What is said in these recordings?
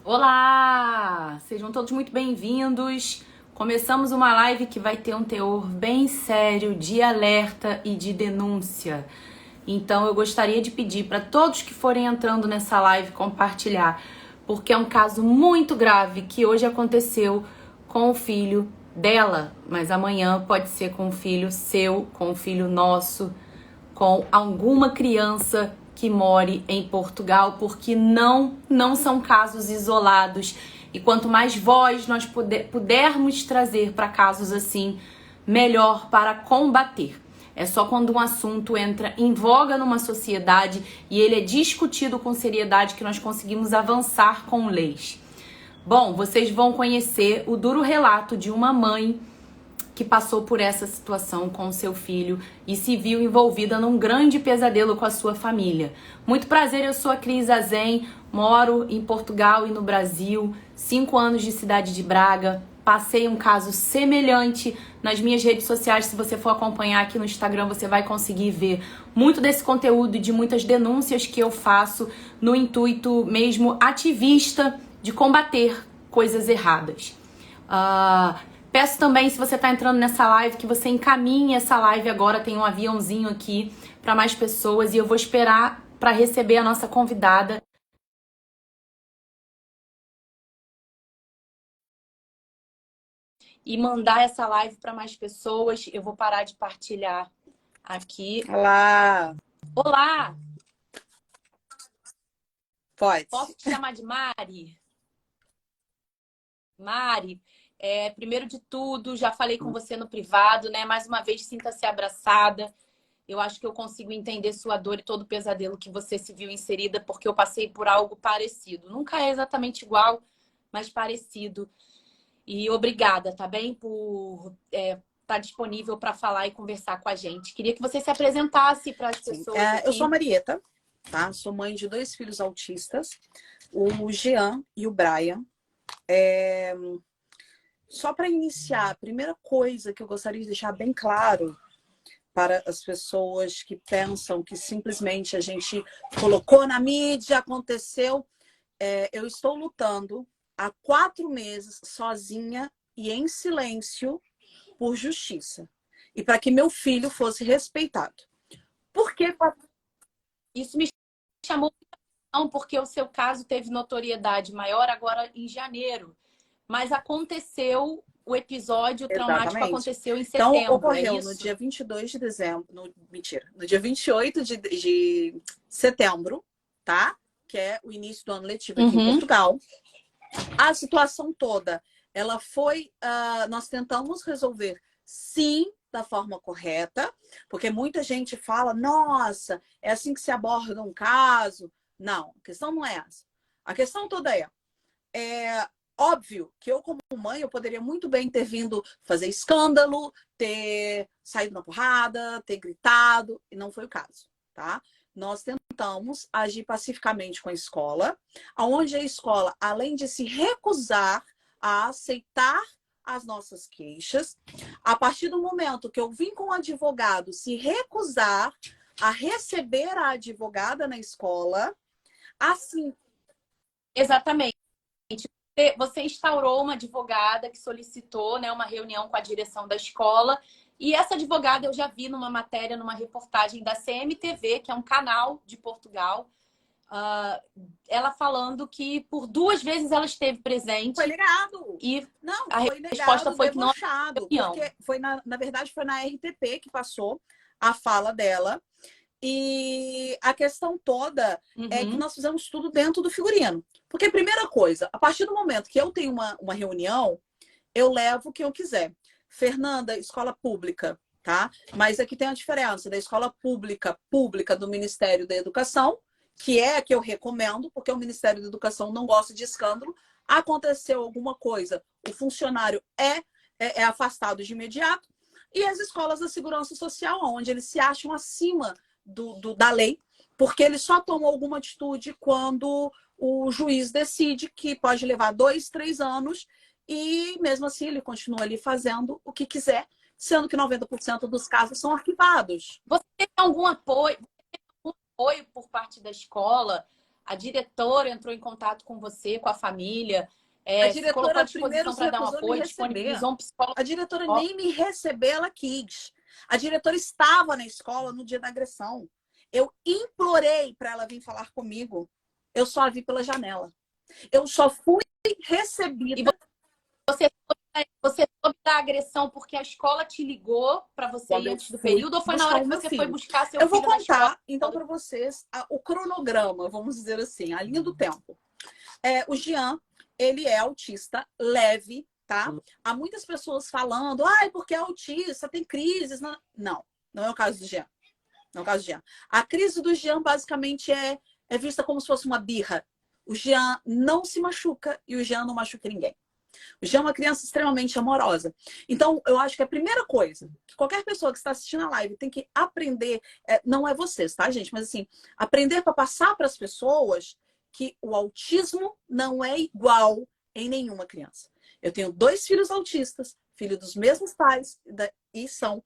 Olá! Sejam todos muito bem-vindos. Começamos uma live que vai ter um teor bem sério de alerta e de denúncia. Então eu gostaria de pedir para todos que forem entrando nessa live compartilhar, porque é um caso muito grave que hoje aconteceu com o filho dela, mas amanhã pode ser com o filho seu, com o filho nosso, com alguma criança que more em Portugal, porque não são casos isolados. E quanto mais voz nós pudermos trazer para casos assim, melhor para combater. É só quando um assunto entra em voga numa sociedade e ele é discutido com seriedade que nós conseguimos avançar com leis. Bom, vocês vão conhecer o duro relato de uma mãe que passou por essa situação com seu filho e se viu envolvida num grande pesadelo com a sua família. Muito prazer, eu sou a Cris Azen, moro em Portugal e no Brasil, 5 anos de cidade de Braga. Passei um caso semelhante nas minhas redes sociais. Se você for acompanhar aqui no Instagram, você vai conseguir ver muito desse conteúdo e de muitas denúncias que eu faço no intuito mesmo ativista de combater coisas erradas. Peço também, se você está entrando nessa live, que você encaminhe essa live agora. Tem um aviãozinho aqui para mais pessoas e eu vou esperar para receber a nossa convidada. E mandar essa live para mais pessoas. Eu vou parar de partilhar aqui. Olá! Olá! Pode. Posso te chamar de Mari? Mari, primeiro de tudo, já falei com você no privado, né? Mais uma vez, sinta-se abraçada. Eu acho que eu consigo entender sua dor e todo o pesadelo que você se viu inserida, porque eu passei por algo parecido. Nunca é exatamente igual, mas parecido. E obrigada, tá bem? Por estar disponível para falar e conversar com a gente. Queria que você se apresentasse para as pessoas aqui. Eu sou a Marieta, tá? Sou mãe de 2 filhos autistas, o Jean e o Brian. Só para iniciar, a primeira coisa que eu gostaria de deixar bem claro para as pessoas que pensam que simplesmente a gente colocou na mídia, aconteceu. Eu estou lutando há 4 meses sozinha e em silêncio por justiça. E para que meu filho fosse respeitado. Por que? Isso me chamou atenção, porque o seu caso teve notoriedade maior agora em janeiro. Mas aconteceu o episódio traumático, aconteceu em setembro. Então, ocorreu no dia 22 de dezembro, no dia 28 de setembro, tá? Que é o início do ano letivo aqui em Portugal. A situação toda, ela foi... nós tentamos resolver, sim, da forma correta, porque muita gente fala, nossa, é assim que se aborda um caso. Não, a questão não é essa. A questão toda é óbvio que eu, como mãe, eu poderia muito bem ter vindo fazer escândalo, ter saído na porrada, ter gritado, e não foi o caso, tá? Nós tentamos agir pacificamente com a escola, onde a escola, além de se recusar a aceitar as nossas queixas, a partir do momento que eu vim com o advogado se recusar a receber a advogada na escola, assim... Exatamente. Você instaurou uma advogada que solicitou, né, uma reunião com a direção da escola. E essa advogada eu já vi numa matéria, numa reportagem da CMTV, que é um canal de Portugal, ela falando que por 2 vezes ela esteve presente. Foi negado. E não, a foi resposta negado, foi que não. porque foi na verdade foi na RTP que passou a fala dela. E a questão toda é que nós fizemos tudo dentro do figurino. Porque, primeira coisa, a partir do momento que eu tenho uma reunião, eu levo quem eu quiser. Fernanda, escola pública, tá? Mas aqui tem a diferença da escola pública do Ministério da Educação, que é a que eu recomendo, porque o Ministério da Educação não gosta de escândalo. Aconteceu alguma coisa, o funcionário é afastado de imediato. E as escolas da segurança social, onde eles se acham acima da lei, porque eles só tomam alguma atitude quando o juiz decide que pode levar 2, 3 anos e mesmo assim ele continua ali fazendo o que quiser, sendo que 90% dos casos são arquivados. Você tem algum apoio por parte da escola A diretora entrou em contato com você, com a família, A se colocou diretora à primeiro disposição se para dar um recusou a me apoio, receber. disponibilizou um psicólogo. A diretora nem me receber, ela quis. A diretora estava na escola no dia da agressão. Eu implorei para ela vir falar comigo. Eu só a vi pela janela. Eu só fui recebida. Você soube da agressão porque a escola te ligou para você ir antes do período ou foi na hora que você foi buscar seu filho? Eu vou filho na escola? contar, então, para vocês o cronograma, vamos dizer assim, a linha do tempo. O Jean, ele é autista leve, tá? Há muitas pessoas falando, porque é autista, tem crises. Não, não é o caso do Jean. Não é o caso do Jean. A crise do Jean, basicamente, é vista como se fosse uma birra. O Jean não se machuca e o Jean não machuca ninguém. O Jean é uma criança extremamente amorosa. Então, eu acho que a primeira coisa que qualquer pessoa que está assistindo a live tem que aprender, não é vocês, tá, gente? Mas, assim, aprender para passar para as pessoas que o autismo não é igual em nenhuma criança. Eu tenho 2 filhos autistas, filhos dos mesmos pais, e são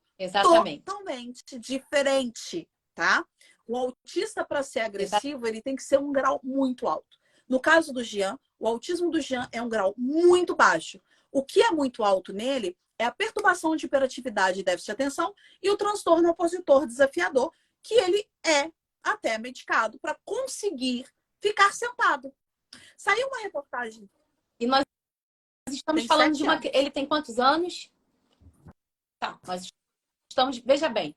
totalmente diferentes, tá? O autista, para ser agressivo, ele tem que ser um grau muito alto. No caso do Jean, o autismo do Jean é um grau muito baixo. O que é muito alto nele é a perturbação de hiperatividade e déficit de atenção e o transtorno opositor desafiador, que ele é até medicado para conseguir ficar sentado. Saiu uma reportagem. E nós estamos falando de uma... Ele tem quantos anos? Tá, nós estamos... Veja bem,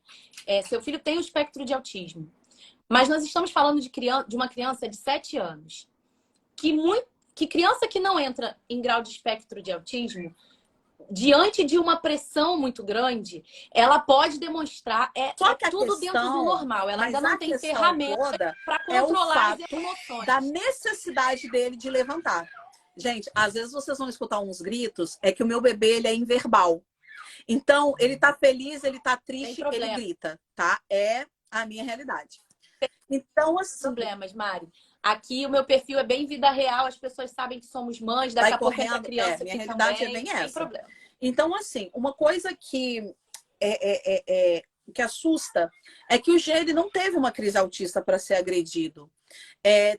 seu filho tem o espectro de autismo, mas nós estamos falando de uma criança de 7 anos. Que criança que não entra em grau de espectro de autismo, diante de uma pressão muito grande, ela pode demonstrar tudo dentro do normal. Ela ainda não tem ferramenta para controlar as emoções. Da necessidade dele de levantar. Gente, às vezes vocês vão escutar uns gritos, é que o meu bebê, ele é inverbal. Então, ele tá feliz, ele tá triste, ele grita, tá? É a minha realidade. Então, assim... Problemas, Mari. Aqui o meu perfil é bem vida real, as pessoas sabem que somos mães, daqui a pouco essa criança minha realidade também, é bem essa. Sem problema. Então, assim, uma coisa que que assusta é que o G, ele não teve uma crise autista para ser agredido.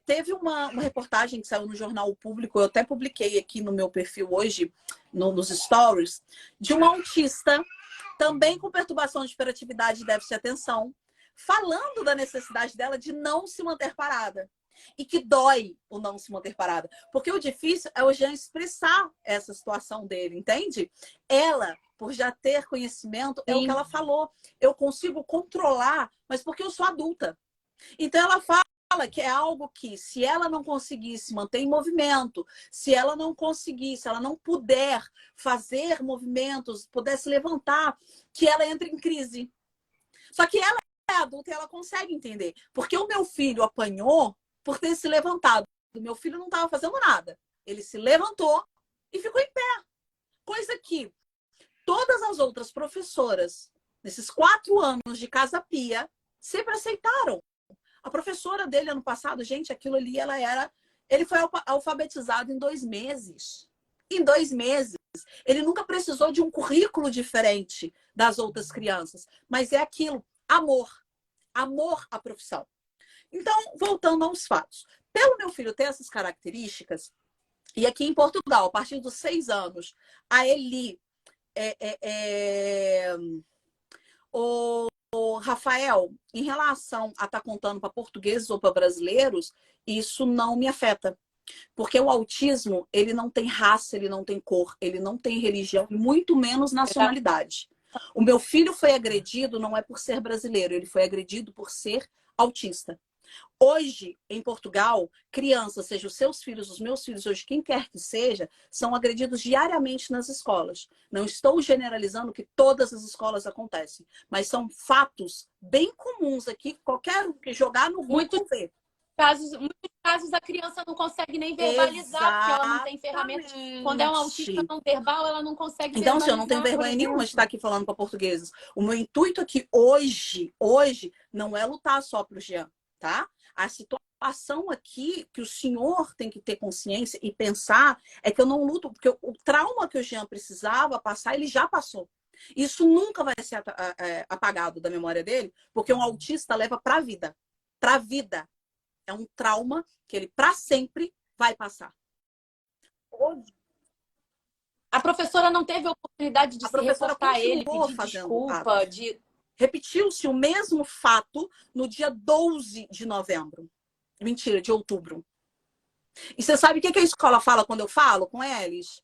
Teve uma reportagem que saiu no Jornal O Público, eu até publiquei aqui no meu perfil hoje, nos stories, de uma autista, também com perturbação de hiperatividade e déficit de atenção, falando da necessidade dela de não se manter parada. E que dói o não se manter parada. Porque o difícil é o Jean expressar essa situação dele, entende? Ela, por já ter conhecimento, é o que ela falou. Eu consigo controlar, mas porque eu sou adulta. Então ela fala que é algo que, se ela não conseguisse manter em movimento, se ela não conseguisse, ela não puder fazer movimentos, pudesse levantar, que ela entra em crise. Só que ela é adulta e ela consegue entender. Porque o meu filho apanhou por ter se levantado. O meu filho não estava fazendo nada. Ele se levantou e ficou em pé. Coisa que todas as outras professoras, nesses 4 anos de Casa Pia, sempre aceitaram. A professora dele, ano passado, gente, aquilo ali, ele foi alfabetizado em 2 meses. Em 2 meses. Ele nunca precisou de um currículo diferente das outras crianças. Mas é aquilo, amor. Amor à profissão. Então, voltando aos fatos. Pelo meu filho ter essas características, e aqui em Portugal, a partir dos 6 anos, a Eli, o Rafael, em relação a estar contando para portugueses ou para brasileiros, isso não me afeta. Porque o autismo, ele não tem raça, ele não tem cor, ele não tem religião, muito menos nacionalidade. O meu filho foi agredido não é por ser brasileiro, ele foi agredido por ser autista. Hoje, em Portugal, crianças, seja os seus filhos, os meus filhos, hoje quem quer que seja, são agredidos diariamente nas escolas. Não estou generalizando que todas as escolas acontecem, mas são fatos bem comuns aqui, qualquer um que jogar no Google vê. Muitos casos a criança não consegue nem verbalizar, porque ela não tem ferramentas. Quando é um autista não verbal, ela não consegue verbalizar. Então, se eu não tenho vergonha nenhuma de estar aqui falando para portugueses. O meu intuito aqui hoje, não é lutar só para o Jean, tá? A situação aqui que o senhor tem que ter consciência e pensar é que eu não luto, porque o trauma que o Jean precisava passar, ele já passou. Isso nunca vai ser apagado da memória dele, porque um autista leva para a vida. Para a vida. É um trauma que ele, para sempre, vai passar. Hoje, A professora não teve a oportunidade de a se professora reportar a ele, continuou pedir fazendo desculpa, atos. Repetiu-se o mesmo fato no dia 12 de novembro. Mentira, de outubro. E você sabe o que a escola fala quando eu falo com eles?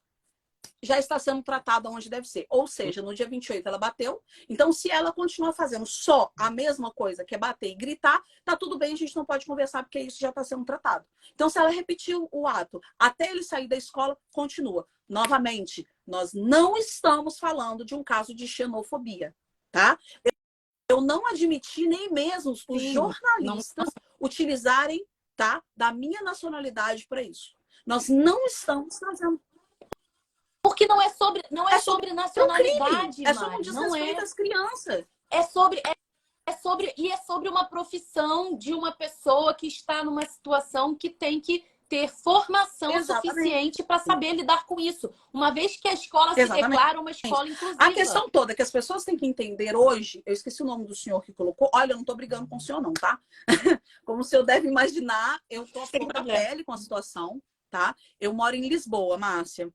Já está sendo tratada onde deve ser. Ou seja, no dia 28 ela bateu. Então, se ela continuar fazendo só a mesma coisa, que é bater e gritar, tá tudo bem, a gente não pode conversar, porque isso já está sendo tratado. Então, se ela repetiu o ato até ele sair da escola, continua. Novamente, nós não estamos falando de um caso de xenofobia, tá? Eu não admiti nem mesmo os jornalistas utilizarem, tá, da minha nacionalidade para isso. Nós não estamos fazendo. Porque não é sobre É nacionalidade, sobre um Mari. Não desrespeito é. às crianças. É sobre uma profissão de uma pessoa que está numa situação que tem que ter formação Exatamente. suficiente para saber lidar com isso. Uma vez que a escola se Exatamente. declara uma escola A inclusiva. questão toda é que as pessoas têm que entender hoje, eu esqueci o nome do senhor que colocou, olha, eu não tô brigando com o senhor não, tá? Como o senhor deve imaginar, eu tô à flor da pele com a situação, tá? Eu moro em Lisboa, Márcia.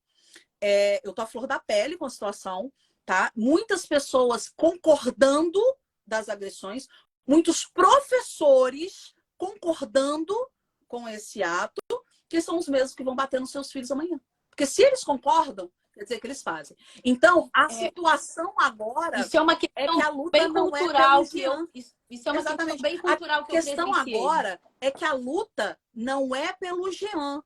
Eu tô à flor da pele com a situação, tá? Muitas pessoas concordando das agressões, muitos professores concordando com esse ato, que são os mesmos que vão bater nos seus filhos amanhã. Porque se eles concordam, quer dizer que eles fazem. Então, a situação agora isso é uma é questão que a luta bem não cultural é pelo Jean. isso é uma questão Exatamente. bem cultural que eu A questão presenciei. agora é que a luta não é pelo Jean.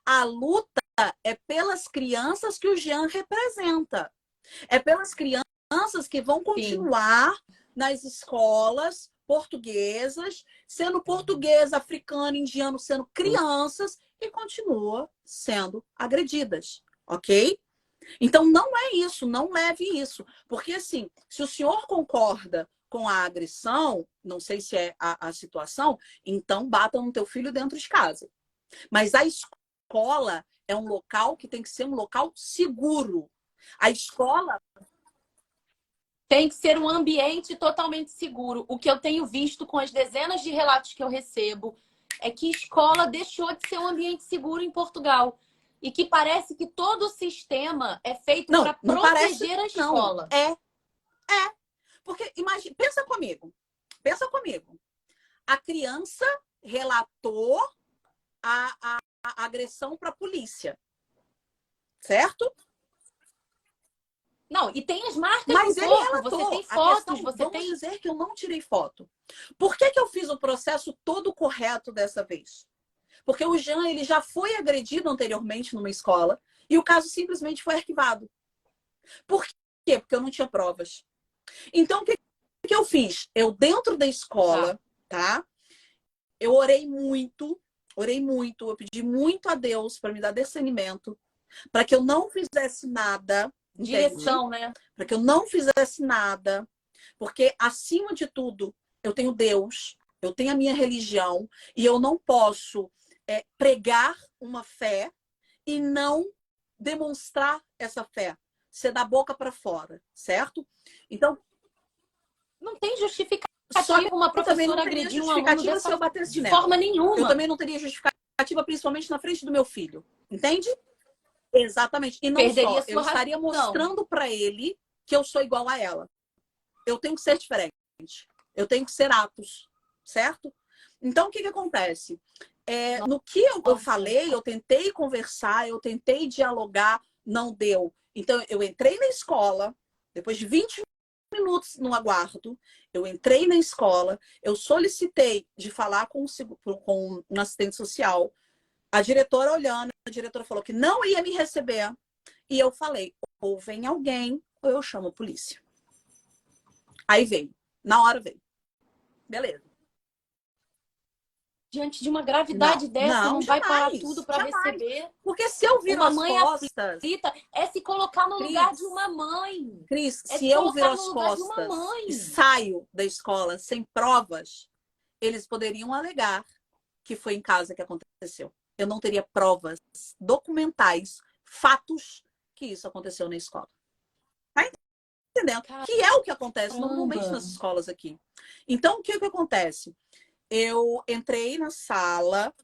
A luta é pelas crianças que o Jean representa. É pelas crianças que vão continuar nas escolas portuguesas, sendo português, africano, indiano, sendo crianças e continua sendo agredidas, ok? Então não é isso, não leve isso. Porque assim, se o senhor concorda com a agressão, não sei se é a situação, então bata no teu filho dentro de casa. Mas a escola é um local que tem que ser um local seguro. A escola tem que ser um ambiente totalmente seguro. O que eu tenho visto com as dezenas de relatos que eu recebo é que escola deixou de ser um ambiente seguro em Portugal. E que parece que todo o sistema é feito para proteger a escola. É. Porque, imagina, pensa comigo. A criança relatou a agressão para a polícia, certo? Não, e tem as marcas Mas no ele corpo, relatou. você tem A fotos, questão, você vamos tem... dizer que eu não tirei foto. Por que eu fiz o processo todo correto dessa vez? Porque o Jean, ele já foi agredido anteriormente numa escola e o caso simplesmente foi arquivado. Por quê? Porque eu não tinha provas. Então, o que eu fiz? Eu, dentro da escola, tá? Eu orei muito, eu pedi muito a Deus para me dar discernimento, para que eu não fizesse nada. Direção, né? Para que eu não fizesse nada. Porque, acima de tudo, eu tenho Deus, eu tenho a minha religião, e eu não posso pregar uma fé e não demonstrar essa fé. Ser da boca para fora, certo? Então, não tem justificativa uma professora agredir um aluno se eu batesse de nela. forma nenhuma. Eu também não teria justificativa, principalmente na frente do meu filho. Entende? Exatamente. E não perderia só, eu estaria mostrando para ele que eu sou igual a ela. Eu tenho que ser diferente. Eu tenho que ser aptos, certo? Então, o que acontece? No que eu falei, eu tentei conversar, eu tentei dialogar, não deu. Então, eu entrei na escola, depois de 20 minutos no aguardo, eu entrei na escola, eu solicitei de falar com um assistente social, a diretora olhando, a diretora falou que não ia me receber, e eu falei, ou vem alguém, ou eu chamo a polícia. Aí veio, na hora veio. Beleza. Diante de uma gravidade dessa, não vai parar tudo para receber. Porque se eu viro as costas... Aflita, é se colocar no lugar de uma mãe. Cris, se eu viro as costas e saio da escola sem provas, eles poderiam alegar que foi em casa que aconteceu. Eu não teria provas documentais, fatos que isso aconteceu na escola. Tá entendendo? Que é o que acontece normalmente nas escolas aqui. Então, o que acontece? Eu entrei na sala.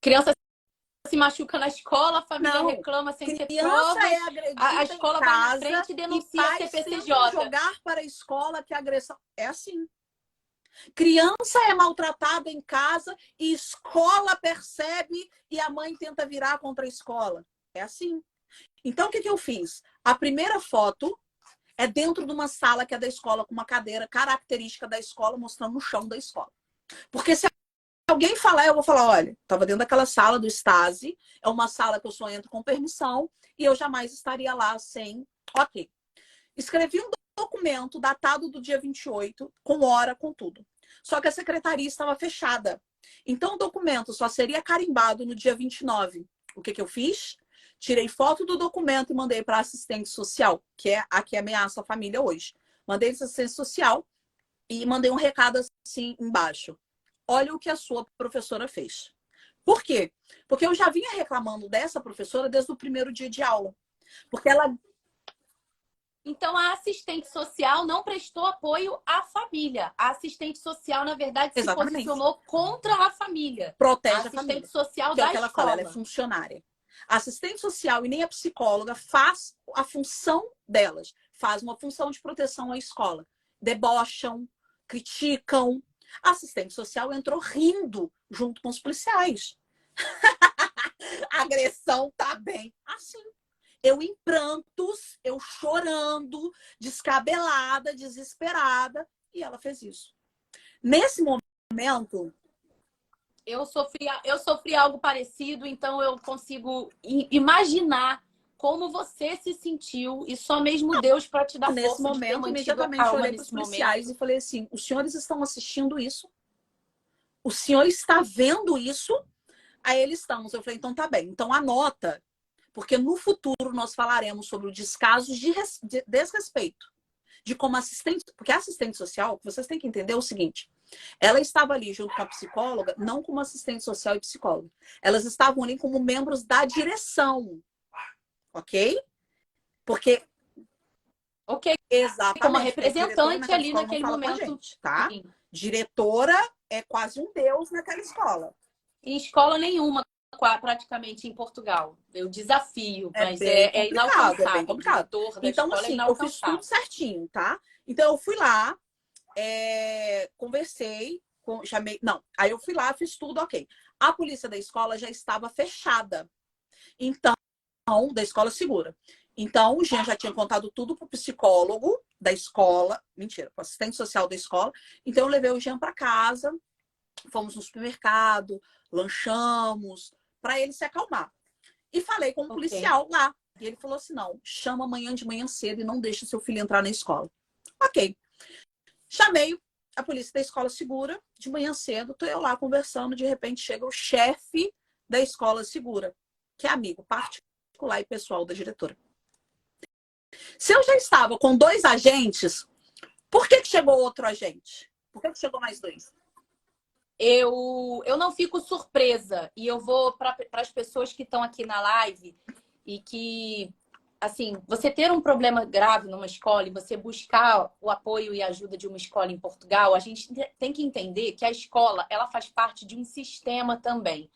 Criança se machuca na escola, a família Não, reclama sem ter criança provas, é a agredida em escola vai na casa frente e e denuncia a pais tentam CPCJ. jogar para a escola que a agressão é assim. Criança é maltratada em casa e escola percebe e a mãe tenta virar contra a escola. É assim. Então, o que eu fiz? A primeira foto é dentro de uma sala que é da escola, com uma cadeira característica da escola, mostrando o chão da escola. Porque se alguém falar, eu vou falar, olha, estava dentro daquela sala do Stasi, é uma sala que eu só entro com permissão e eu jamais estaria lá sem... Ok. Escrevi um documento datado do dia 28, com hora, com tudo. Só que a secretaria estava fechada. Então, o documento só seria carimbado no dia 29. O que eu fiz? Tirei foto do documento e mandei para a assistente social, que é a que ameaça a família hoje. Mandei para a assistente social e mandei um recado assim embaixo. Olha o que a sua professora fez. Por quê? Porque eu já vinha reclamando dessa professora desde o primeiro dia de aula. Porque ela... Então, a assistente social não prestou apoio à família. A assistente social, na verdade, se Exatamente. posicionou contra a família. Protege a a família. assistente social Que é o da que ela fala, ela é escola. funcionária. A assistente social e nem a psicóloga faz a função delas. Faz uma função de proteção à escola. Debocham, criticam. A assistente social entrou rindo junto com os policiais. A agressão tá bem assim. Eu em prantos, eu chorando, descabelada, desesperada, e ela fez isso. Nesse momento, Eu sofri algo parecido, então eu consigo imaginar como você se sentiu e só mesmo Deus para te dar nesse força de ter momento, mantido a imediatamente eu calma olhei para os nesse policiais momento. e falei assim: os senhores estão assistindo isso? O senhor está vendo isso? Aí eles estamos. Eu falei, então tá bem. Então anota, porque no futuro nós falaremos sobre o descaso de desrespeito. De como assistente, porque a assistente social, vocês têm que entender o seguinte: ela estava ali junto com a psicóloga, não como assistente social e psicóloga. Elas estavam ali como membros da direção, ok? Porque, Ok, como exatamente, porque a diretora representante naquela ali escola não naquele fala com a momento, gente, tá? sim. Diretora é quase um deus naquela escola. Em escola nenhuma, praticamente em Portugal. Eu desafio, É mas bem é complicado, é bem inalcançável. O complicado. diretor da Então, escola é assim, eu fiz tudo inalcançável. certinho, tá? Então, eu fui lá, conversei, chamei. Não, aí eu fui lá, fiz tudo, ok. A polícia da escola já estava fechada. Então, da escola segura. Então, o Jean já tinha contado tudo pro psicólogo da escola, mentira, pro assistente social da escola. Então, eu levei o Jean para casa, fomos no supermercado, lanchamos, para ele se acalmar. E falei com um Ok. policial lá. E ele falou assim: não, chama amanhã de manhã cedo e não deixa seu filho entrar na escola. Ok. Chamei a polícia da escola segura, de manhã cedo, tô eu lá conversando, de repente chega o chefe da escola segura, que é amigo particular e pessoal da diretora. Se eu já estava com 2 agentes, por que chegou outro agente? Por que chegou mais 2? Eu não fico surpresa e eu vou para as pessoas que estão aqui na live e que, assim, você ter um problema grave numa escola e você buscar o apoio e a ajuda de uma escola em Portugal, a gente tem que entender que a escola, ela faz parte de um sistema também.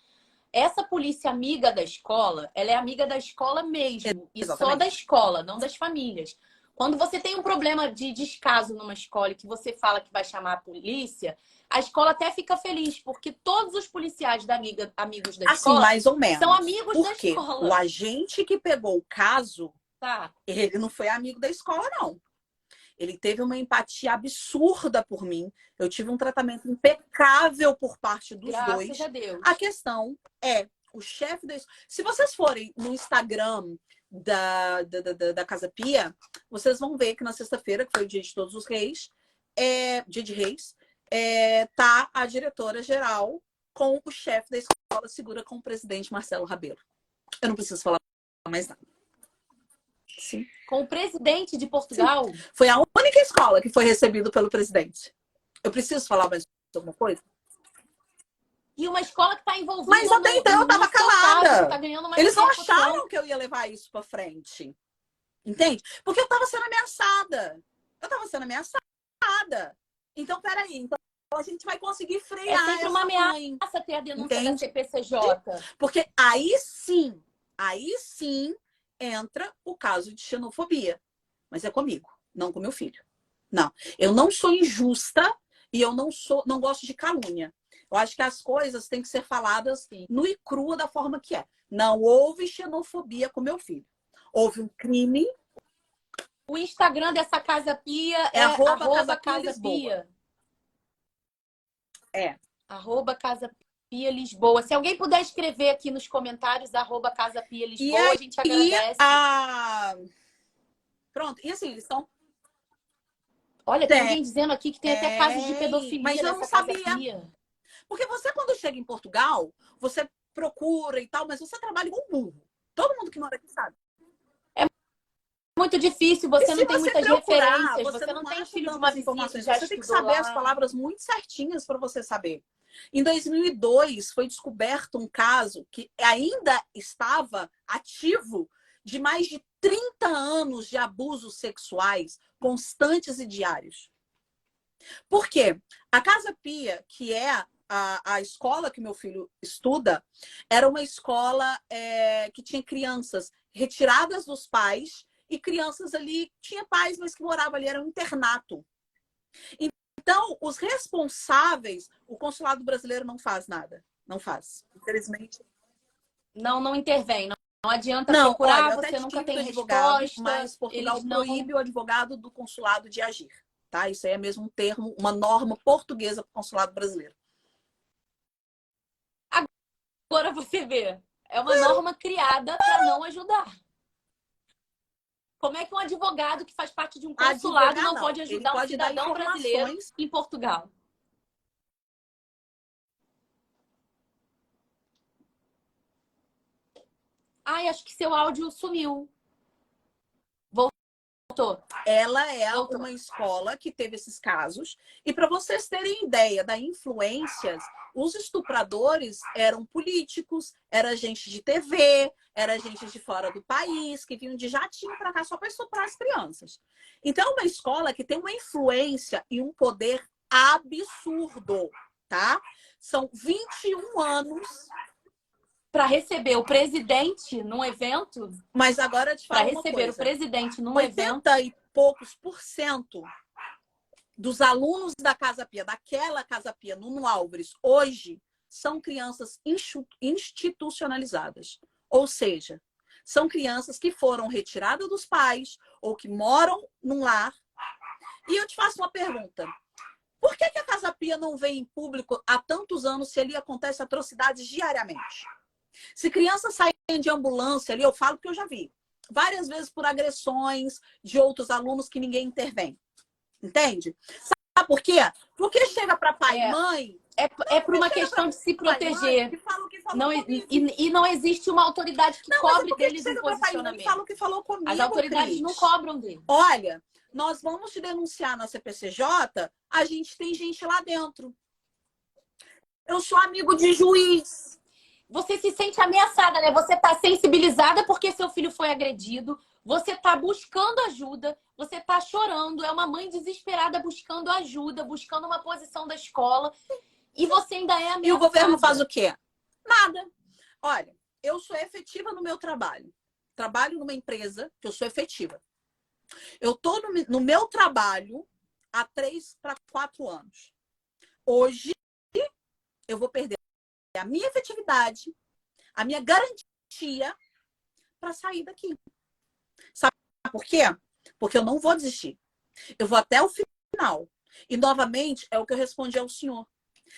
Essa polícia amiga da escola, ela é amiga da escola mesmo e só da Exatamente. escola, não das famílias. Quando você tem um problema de descaso numa escola e que você fala que vai chamar a polícia, a escola até fica feliz, porque todos os policiais amigos da Assim, escola mais ou são menos. amigos da Por quê? O escola, agente que pegou o caso, tá? ele não foi amigo da escola, não. Ele teve uma empatia absurda por mim. Eu tive um tratamento impecável por parte dos Graças a dois. A Deus. questão é, o chefe da escola. Se vocês forem no Instagram da Casa Pia, vocês vão ver que na sexta-feira, que foi o dia de Todos os Reis, dia de Reis, tá a diretora-geral com o chefe da escola segura, com o presidente Marcelo Rabelo. Eu não preciso falar mais nada. Sim. Com o presidente de Sim. Portugal. Foi a única escola que foi recebida pelo presidente. Eu preciso falar mais alguma coisa? E uma escola que está Mas envolvida até então eu no tava seu caso, que está calada. ganhando uma Eles não repercussão. acharam que eu ia levar isso pra frente. Entende? Porque eu tava sendo ameaçada. Eu tava sendo ameaçada. Então, peraí. Então, a gente vai conseguir É frear sempre uma essa mãe. ameaça ter a denúncia da Entende? CPCJ. Porque aí sim entra o caso de xenofobia. Mas é comigo, não com meu filho. Não, eu não sou injusta e eu não gosto de calúnia. Eu acho que as coisas têm que ser faladas nua e crua da forma que é. Não houve xenofobia com meu filho. Houve um crime. O Instagram dessa Casa Pia É é @Casa Pia Lisboa. @Casa É. Casa Pia Lisboa. Se alguém puder escrever aqui nos comentários, @Casa Pia Lisboa, a gente agradece. Pronto, e assim, eles estão. Olha, tem alguém dizendo aqui que tem até casos de pedofilia mas eu nessa não Casa sabia. Pia. Porque você, quando chega em Portugal, você procura e tal, mas você trabalha igual um burro. Todo mundo que mora aqui sabe. Muito difícil, E você se não tem você muitas procurar, referências, você você não não tem acha filho de uma tantas vizinha que informações. já Você tem que estudou saber as lá. palavras muito certinhas para você saber. Em 2002, foi descoberto um caso que ainda estava ativo de mais de 30 anos de abusos sexuais constantes e diários. Por quê? A Casa Pia, que é a escola que meu filho estuda, era uma escola que tinha crianças retiradas dos pais e crianças ali, tinha pais, mas que moravam ali, era um internato. Então, os responsáveis, o consulado brasileiro não faz nada. Não faz, infelizmente. Não intervém. Não adianta Não, procurar, olha, eu até você nunca tive tem advogado, resposta. mas Portugal Eles não. proíbe o advogado do consulado de agir. Tá? Isso aí é mesmo um termo, uma norma portuguesa para o consulado brasileiro. Agora você vê, é uma norma criada para não ajudar. Como é que um advogado que faz parte de um consulado não pode ajudar um cidadão brasileiro em Portugal? Ai, acho que seu áudio sumiu. Voltou. Ela é uma escola que teve esses casos. E para vocês terem ideia da influência, os estupradores eram políticos, era gente de TV, era gente de fora do país, que vinham de jatinho para cá só para estuprar as crianças. Então, é uma escola que tem uma influência e um poder absurdo, tá? São 21 anos para receber o presidente num evento. Mas agora eu te falo para uma receber coisa. o presidente num 80 evento. e poucos % dos alunos da Casa Pia, daquela Casa Pia, Nuno Álvares, hoje são crianças institucionalizadas. Ou seja, são crianças que foram retiradas dos pais ou que moram num lar. E eu te faço uma pergunta. Por que a Casa Pia não vem em público há tantos anos se ali acontecem atrocidades diariamente? Se crianças saem de ambulância ali, eu falo que eu já vi. Várias vezes por agressões de outros alunos que ninguém intervém. Entende? Sabe por quê? Porque chega para pai e mãe... É por uma questão de se proteger. E não existe uma autoridade que cobre deles um posicionamento. Fala o que falou comigo, as autoridades Cris. não cobram dele. Olha, nós vamos te denunciar na CPCJ, a gente tem gente lá dentro. Eu sou amigo de juiz. Você se sente ameaçada, né? Você tá sensibilizada porque seu filho foi agredido. Você tá buscando ajuda. Você tá chorando. É uma mãe desesperada buscando ajuda, buscando uma posição da escola. E você ainda é ameaçada. E o governo faz o quê? Nada. Olha, eu sou efetiva no meu trabalho. Trabalho numa empresa que eu sou efetiva. Eu tô no meu trabalho há 3 para 4 anos. Hoje, eu vou perder a minha efetividade, a minha garantia para sair daqui. Sabe por quê? Porque eu não vou desistir. Eu vou até o final. E, novamente, é o que eu respondi ao senhor.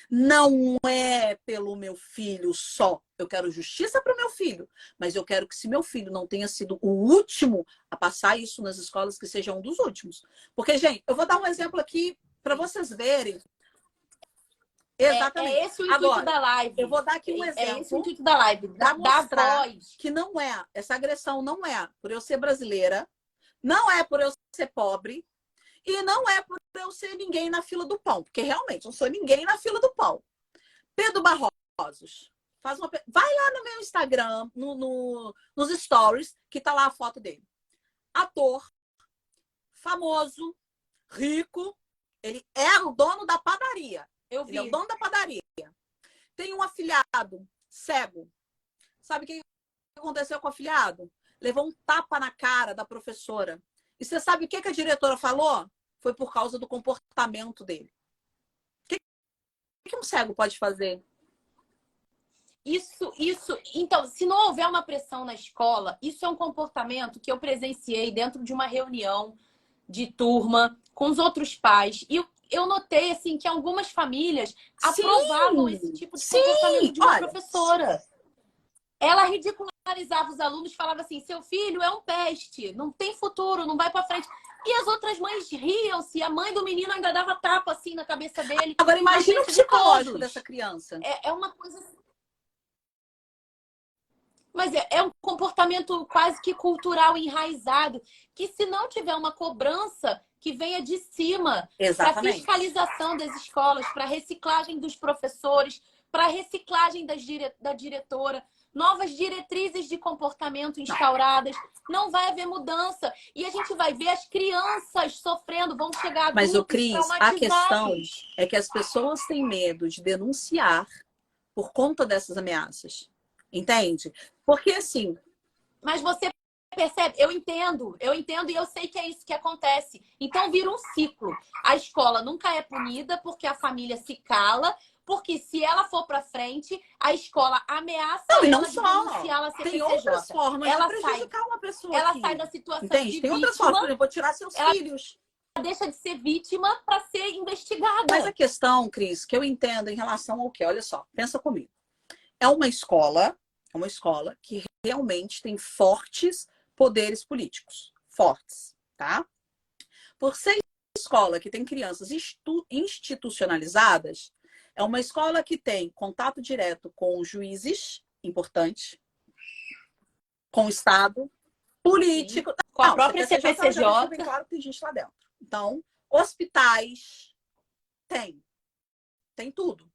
Não é pelo meu filho só. Eu quero justiça para o meu filho. Mas eu quero que, se meu filho não tenha sido o último a passar isso nas escolas, que seja um dos últimos. Porque, gente, eu vou dar um exemplo aqui para vocês verem. Exatamente. É esse o intuito da live. Eu vou dar aqui um exemplo. É esse o intuito da live. Para mostrar voz. que não é. Essa agressão não é por eu ser brasileira, não é por eu ser pobre e não é por eu ser ninguém na fila do pão. Porque realmente eu não sou ninguém na fila do pão. Pedro Barrosos. Vai lá no meu Instagram, nos stories, que tá lá a foto dele. Ator, famoso, rico. Ele é o dono da padaria. Eu Ele é o vi. dono da padaria. Tem um afilhado cego. Sabe o que aconteceu com o afilhado? Levou um tapa na cara da professora. E você sabe o que a diretora falou? Foi por causa do comportamento dele. O que um cego pode fazer? Isso. Então, se não houver uma pressão na escola, isso é um comportamento que eu presenciei dentro de uma reunião de turma com os outros pais. E eu notei, assim, que algumas famílias aprovavam esse tipo de comportamento Sim. de uma Olha, professora. Ela ridicularizava os alunos, falava assim: seu filho é um peste, não tem futuro, não vai pra frente. E as outras mães riam-se, a mãe do menino ainda dava tapa assim na cabeça dele, agora na imagine o frente de psicológico todos. dessa criança. É uma coisa. Mas é um comportamento quase que cultural enraizado, que se não tiver uma cobrança que venha de cima para Exatamente. fiscalização das escolas, para reciclagem dos professores, para reciclagem da diretora, novas diretrizes de comportamento instauradas, não vai haver mudança. E a gente vai ver as crianças sofrendo, vão chegar Mas, o adultos Cris, a questão traumatizados. é que as pessoas têm medo de denunciar por conta dessas ameaças. Entende? Porque, assim, Mas você percebe, eu entendo e eu sei que é isso que acontece. Então vira um ciclo. A escola nunca é punida porque a família se cala, porque se ela for para frente, a escola ameaça não, e não ela de só. denunciar a Tem outras CPCJ. formas de Ela sai, prejudicar uma pessoa ela aqui. sai da situação Entende? de Tem outras formas. vítima, Por exemplo, vou tirar seus ela filhos. deixa de ser vítima para ser Mas a investigada. questão, Cris, que eu entendo em relação ao quê? Olha só, pensa comigo. É uma escola que realmente tem fortes poderes políticos. Fortes, tá? Por ser escola que tem crianças institucionalizadas, é uma escola que tem contato direto com juízes, importante, com o Estado, Sim. político. Com a Não, própria CPCJ já deixou bem CPCJ. claro que tem gente lá dentro. Então, hospitais, tem tudo.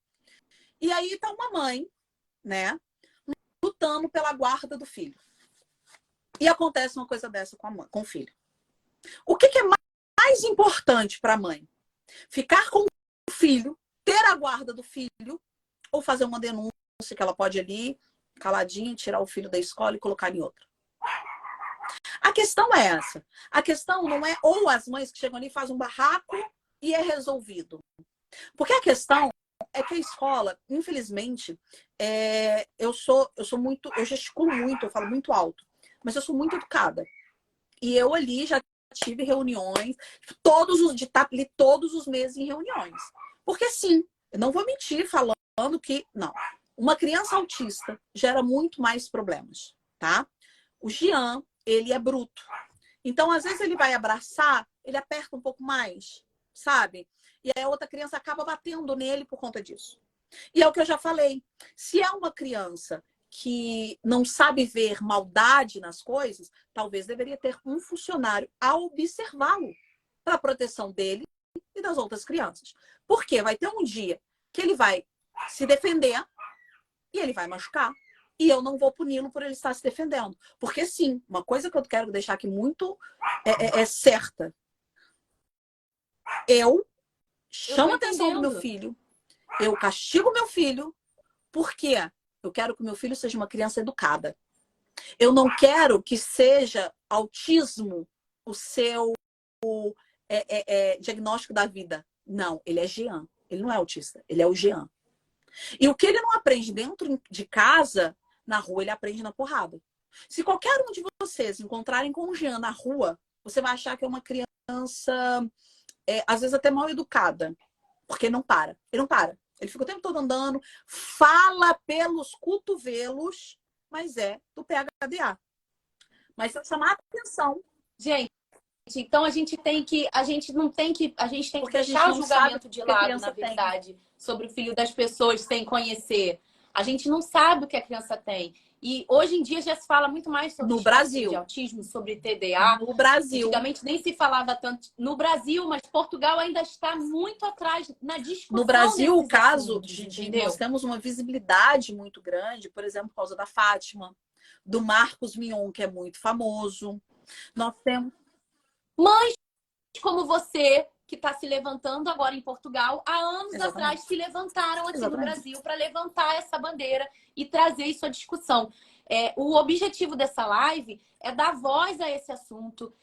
E aí tá uma mãe, né, lutando pela guarda do filho. E acontece uma coisa dessa com, com o filho. O que é mais importante para a mãe? Ficar com o filho, ter a guarda do filho, ou fazer uma denúncia que ela pode ali, caladinha, tirar o filho da escola e colocar em outra? A questão é essa. A questão não é ou as mães que chegam ali fazem um barraco e é resolvido. Porque a questão é que a escola, infelizmente, eu sou muito, eu gesticulo muito, eu falo muito alto, mas eu sou muito educada. E eu ali já tive reuniões, de estar ali todos os meses em reuniões. Porque sim, eu não vou mentir falando que, não, uma criança autista gera muito mais problemas, tá? O Jean, ele é bruto. Então, às vezes, ele vai abraçar, ele aperta um pouco mais, sabe? E aí a outra criança acaba batendo nele por conta disso. E é o que eu já falei. Se é uma criança que não sabe ver maldade nas coisas, talvez deveria ter um funcionário a observá-lo para a proteção dele e das outras crianças. Porque vai ter um dia que ele vai se defender e ele vai machucar. E eu não vou puni-lo por ele estar se defendendo. Porque sim, uma coisa que eu quero deixar aqui muito certa. Eu chamo a atenção do meu filho, eu castigo meu filho, porque eu quero que o meu filho seja uma criança educada. Eu não quero que seja autismo o seu diagnóstico da vida. Não, ele é Jean. Ele não é autista, ele é o Jean. E o que ele não aprende dentro de casa, na rua, ele aprende na porrada. Se qualquer um de vocês encontrarem com o Jean na rua, você vai achar que é uma criança, às vezes até mal educada. Porque ele não para. Ele não para. Ele fica o tempo todo andando, fala pelos cotovelos, mas é do PHDA. Mas se eu chamar a atenção. Gente, então a gente tem que Porque a gente deixar o não sabe julgamento de o que a lado, na criança tem. verdade, sobre o filho das pessoas sem conhecer. A gente não sabe o que a criança tem. E hoje em dia já se fala muito mais sobre No espectro de Brasil. autismo, sobre TDA. No Brasil. Antigamente nem se falava tanto no Brasil, mas Portugal ainda está muito atrás na discussão. No Brasil, o caso assuntos, nós temos uma visibilidade muito grande, por exemplo, por causa da Fátima, do Marcos Mion, que é muito famoso. Nós temos mães como você que está se levantando agora em Portugal. Há anos atrás se levantaram aqui no Brasil para levantar essa bandeira e trazer isso à discussão. O objetivo dessa live é dar voz a esse assunto,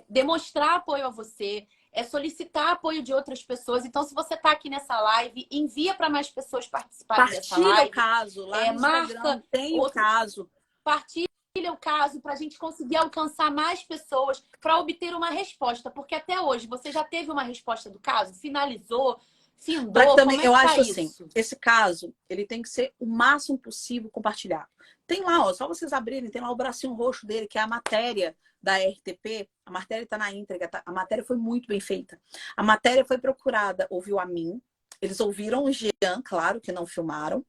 demonstrar apoio a você, solicitar apoio de outras pessoas. Então, se você está aqui nessa live, envia para mais pessoas participarem dessa live. Partilha o caso, lá no Instagram tem o caso. Partilha o caso para a gente conseguir alcançar mais pessoas para obter uma resposta. Porque até hoje, você já teve uma resposta do caso? Finalizou? Findou? Também, eu acho assim, esse caso, ele tem que ser o máximo possível compartilhado. Tem lá, ó, só vocês abrirem, tem lá o bracinho roxo dele, que é a matéria da RTP. A matéria está na íntegra, a matéria foi muito bem feita. A matéria foi procurada, ouviu a mim, eles ouviram o Jean, claro que não filmaram,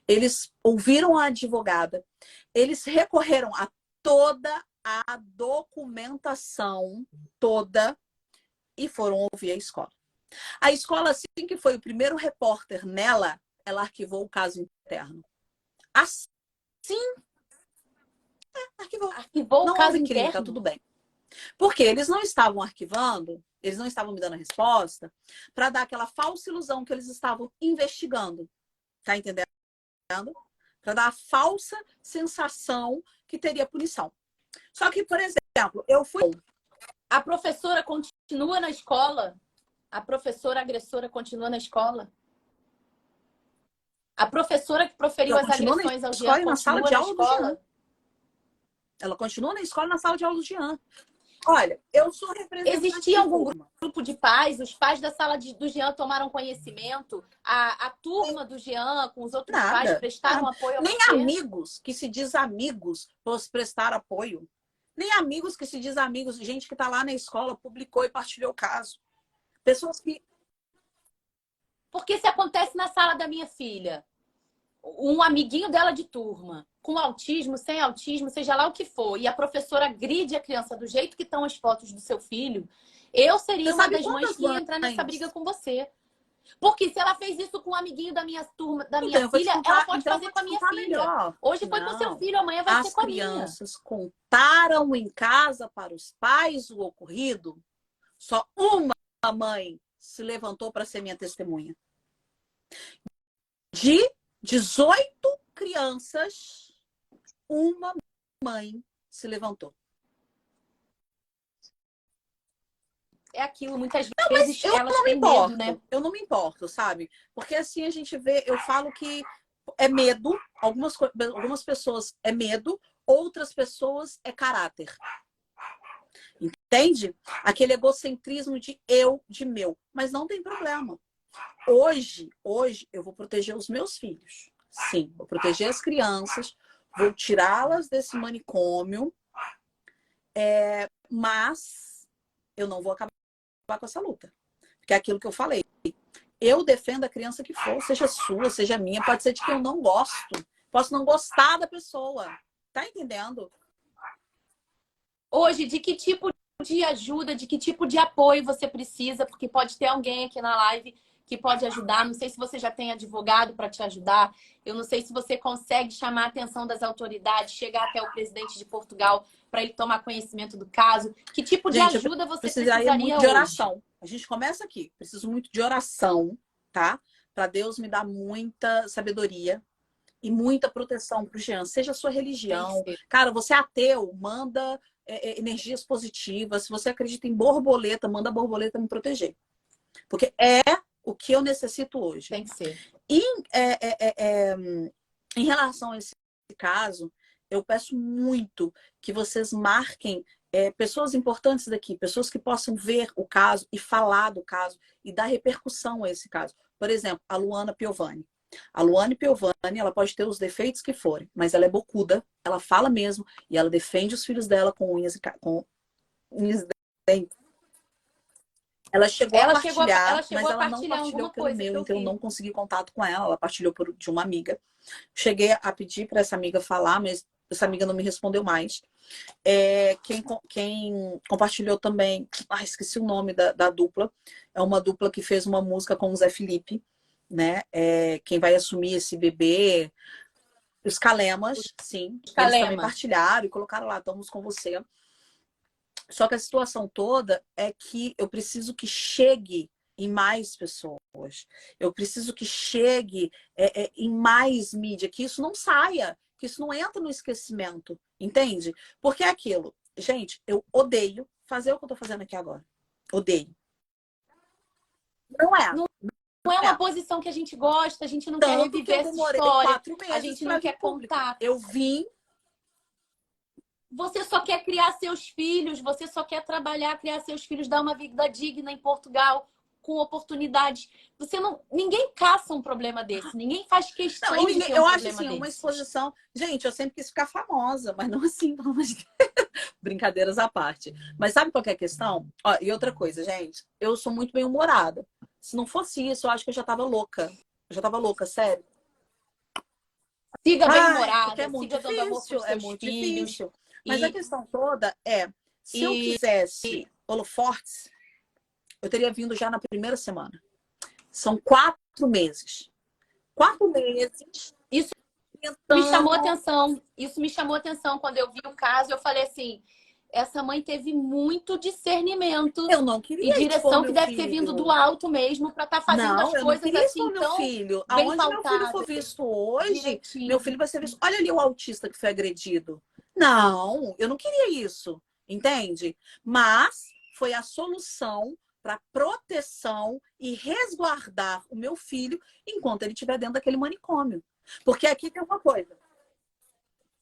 eles ouviram a advogada, eles recorreram a toda a documentação, toda, e foram ouvir a escola. A escola, assim que foi o primeiro repórter nela, ela arquivou o caso interno. Assim, arquivou não o caso interno. Crime, tá tudo bem. Porque eles não estavam arquivando, eles não estavam me dando a resposta para dar aquela falsa ilusão que eles estavam investigando. Tá entendendo? Para dar a falsa sensação que teria punição. Só que, por exemplo, eu fui... A professora continua na escola? A professora agressora continua na escola? A professora que proferiu as agressões ao Jean continua na sala de aula do Jean? Ela continua na escola, na sala de aula do Jean. Olha, eu sou representante. Existia algum grupo de pais? Os pais da sala do Jean tomaram conhecimento? A turma do Jean com os outros pais prestaram apoio a você? Nem amigos que se diz amigos prestaram apoio. Nem amigos que se diz amigos. Gente que está lá na escola, publicou e partilhou o caso. Pessoas que... Porque se acontece na sala da minha filha, um amiguinho dela de turma, com autismo, sem autismo, seja lá o que for, e a professora agride a criança do jeito que estão as fotos do seu filho, eu seria uma das mães que ia entrar nessa briga com você. Porque se ela fez isso com um amiguinho da minha turma, da minha filha, ela pode fazer com a minha filha. Hoje foi com seu filho, amanhã vai ser com a minha. As crianças contaram em casa para os pais o ocorrido. Só uma mãe se levantou para ser minha testemunha. De 18 crianças, uma mãe se levantou. É aquilo, muitas vezes elas não me têm importo, medo, né? Eu não me importo, sabe? Porque assim a gente vê, eu falo que é medo, algumas pessoas é medo, outras pessoas é caráter. Entende? Aquele egocentrismo de eu, de meu. Mas não tem problema. Hoje eu vou proteger os meus filhos. Sim, vou proteger as crianças, vou tirá-las desse manicômio, mas eu não vou acabar com essa luta. Porque é aquilo que eu falei. Eu defendo a criança que for, seja sua, seja minha, pode ser de quem eu não gosto. Posso não gostar da pessoa. Tá entendendo? Hoje, de que tipo de ajuda, de que tipo de apoio você precisa? Porque pode ter alguém aqui na live que pode ajudar. Não sei se você já tem advogado para te ajudar. Eu não sei se você consegue chamar a atenção das autoridades, chegar até o presidente de Portugal para ele tomar conhecimento do caso. Que tipo de ajuda você precisaria muito hoje? De oração. A gente começa aqui. Preciso muito de oração, tá? Para Deus me dar muita sabedoria e muita proteção para o Jean. Seja a sua religião. Cara, você é ateu, manda energias positivas. Se você acredita em borboleta, manda a borboleta me proteger. Porque é o que eu necessito hoje. Tem que ser. E em relação a esse caso, eu peço muito que vocês marquem pessoas importantes daqui, pessoas que possam ver o caso e falar do caso e dar repercussão a esse caso. Por exemplo, a Luana Piovani. A Luana Piovani, ela pode ter os defeitos que forem, mas ela é bocuda, ela fala mesmo e ela defende os filhos dela com unhas e dentes. Ela chegou a partilhar, mas ela não partilhou pelo meu, então eu não consegui contato com ela. Ela partilhou de uma amiga. Cheguei a pedir para essa amiga falar, mas essa amiga não me respondeu mais. Quem compartilhou também, esqueci o nome da dupla, é uma dupla que fez uma música com o Zé Felipe, né? Quem vai assumir esse bebê, os Calemas, sim. Eles também partilharam e colocaram lá, estamos com você. Só que a situação toda é que eu preciso que chegue em mais pessoas. Eu preciso que chegue em mais mídia, que isso não saia, que isso não entre no esquecimento, entende? Porque é aquilo. Gente, eu odeio fazer o que eu tô fazendo aqui agora. Odeio. Não é. Não é É. uma posição que a gente gosta, a gente não quer Tanto que eu reviver essa demorei história, 4 a meses gente para não vir quer público. contar. Eu vim. Você só quer criar seus filhos, você só quer trabalhar, criar seus filhos, dar uma vida digna em Portugal, com oportunidades. Você não, ninguém caça um problema desse, ninguém faz Não, e questão de ninguém, ter um eu acho problema assim, uma desses. exposição. Gente, eu sempre quis ficar famosa, mas não assim, pelo amor de Deus. Brincadeiras à parte. Mas sabe qual que é a questão? Ó, e outra coisa, gente, eu sou muito bem-humorada. Se não fosse isso, eu acho que eu já tava louca. Eu já tava louca, sério. Siga Ai, porque é bem-humorada, muito siga dando amor para difícil, os é seus muito filhos. difícil. Mas a E, questão toda é, se eu e, quisesse holofortes, eu teria vindo já na primeira semana. São 4 meses. 4 meses isso me chamou tentando. atenção. Isso me chamou atenção quando eu vi o caso. Eu falei assim: essa mãe teve muito discernimento Eu não e queria expor direção que meu deve ter vindo do filho. alto mesmo para estar fazendo Não, as eu não coisas queria assim expor meu tão filho. bem Aonde meu filho for pautadas, visto hoje, meu direitinho. filho vai ser visto. Olha ali o autista que foi agredido. Não, eu não queria isso, entende? Mas foi a solução para proteção e resguardar o meu filho enquanto ele estiver dentro daquele manicômio. Porque aqui tem uma coisa.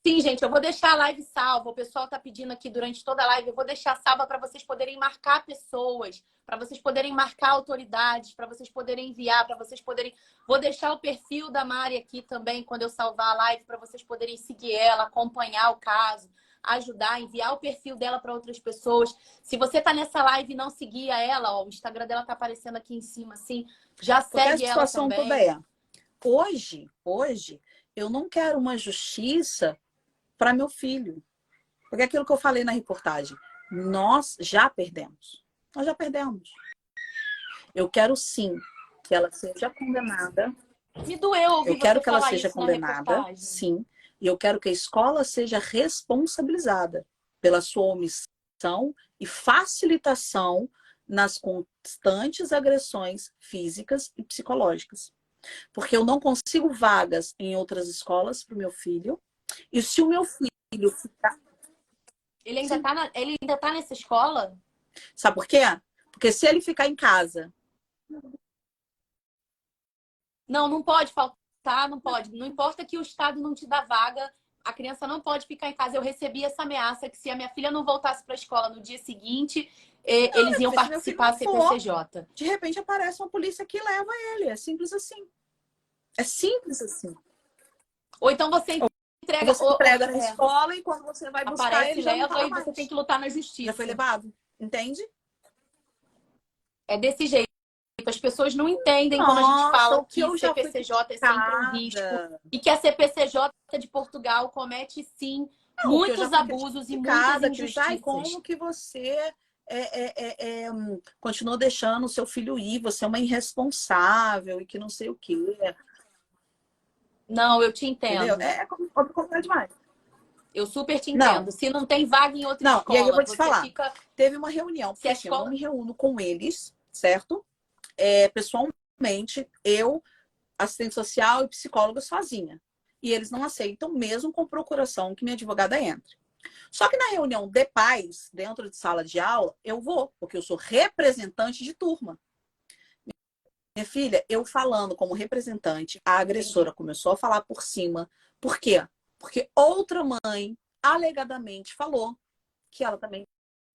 Sim, gente, eu vou deixar a live salva. O pessoal tá pedindo aqui durante toda a live. Eu vou deixar salva para vocês poderem marcar pessoas, para vocês poderem marcar autoridades, para vocês poderem enviar, para vocês poderem. Vou deixar o perfil da Mari aqui também quando eu salvar a live para vocês poderem seguir ela, acompanhar o caso, ajudar, enviar o perfil dela para outras pessoas. Se você tá nessa live e não seguia ela, ó, o Instagram dela tá aparecendo aqui em cima, assim, já Porque a segue ela situação toda também. é, hoje, eu não quero uma justiça para meu filho. Porque é aquilo que eu falei na reportagem, nós já perdemos. Nós já perdemos. Eu quero sim que ela seja condenada. Me doeu Eu ouvir quero você que ela falar seja isso na condenada, reportagem. sim. E eu quero que a escola seja responsabilizada pela sua omissão e facilitação nas constantes agressões físicas e psicológicas. Porque eu não consigo vagas em outras escolas para o meu filho. E se o meu filho ficar. Sim. Ele ainda tá nessa escola? Sabe por quê? Porque se ele ficar em casa. Não, não pode faltar, não pode. Não importa que o Estado não te dá vaga, a criança não pode ficar em casa. Eu recebi essa ameaça que se a minha filha não voltasse para a escola no dia seguinte, eles iam Se meu filho participar não da for, CPCJ. de repente aparece uma polícia que leva ele. É simples assim. É simples assim. Ou então você entrega, Você entrega na escola e quando você vai buscar aparece, ele já não tá leva lá e você tem mais. que lutar na Já foi justiça. levado. Entende? É desse jeito. As pessoas não entendem quando a gente Nossa, fala o que que eu já fui CPCJ é sempre um risco criticada. e que a CPCJ de Portugal comete, sim, Não, o que eu já muitos fui abusos e muitas criticada, Cris. Ai, injustiças. como que você continuou deixando o seu filho ir? Você é uma irresponsável e que não sei o quê. Não, eu te Entendeu? entendo. É demais. Eu super te Não, entendo. Se não tem vaga em outra não. E aí eu vou escola, te você falar. fica. Teve uma reunião, Se porque a assim, eu não escola. me reúno com eles, certo? Pessoalmente, eu, assistente social e psicóloga sozinha. E eles não aceitam, mesmo com procuração, que minha advogada entre. Só que na reunião de pais, dentro de sala de aula, eu vou, porque eu sou representante de turma. Minha filha, eu falando como representante, a Entendi. agressora começou a falar por cima. Por quê? Porque outra mãe, alegadamente, falou que ela também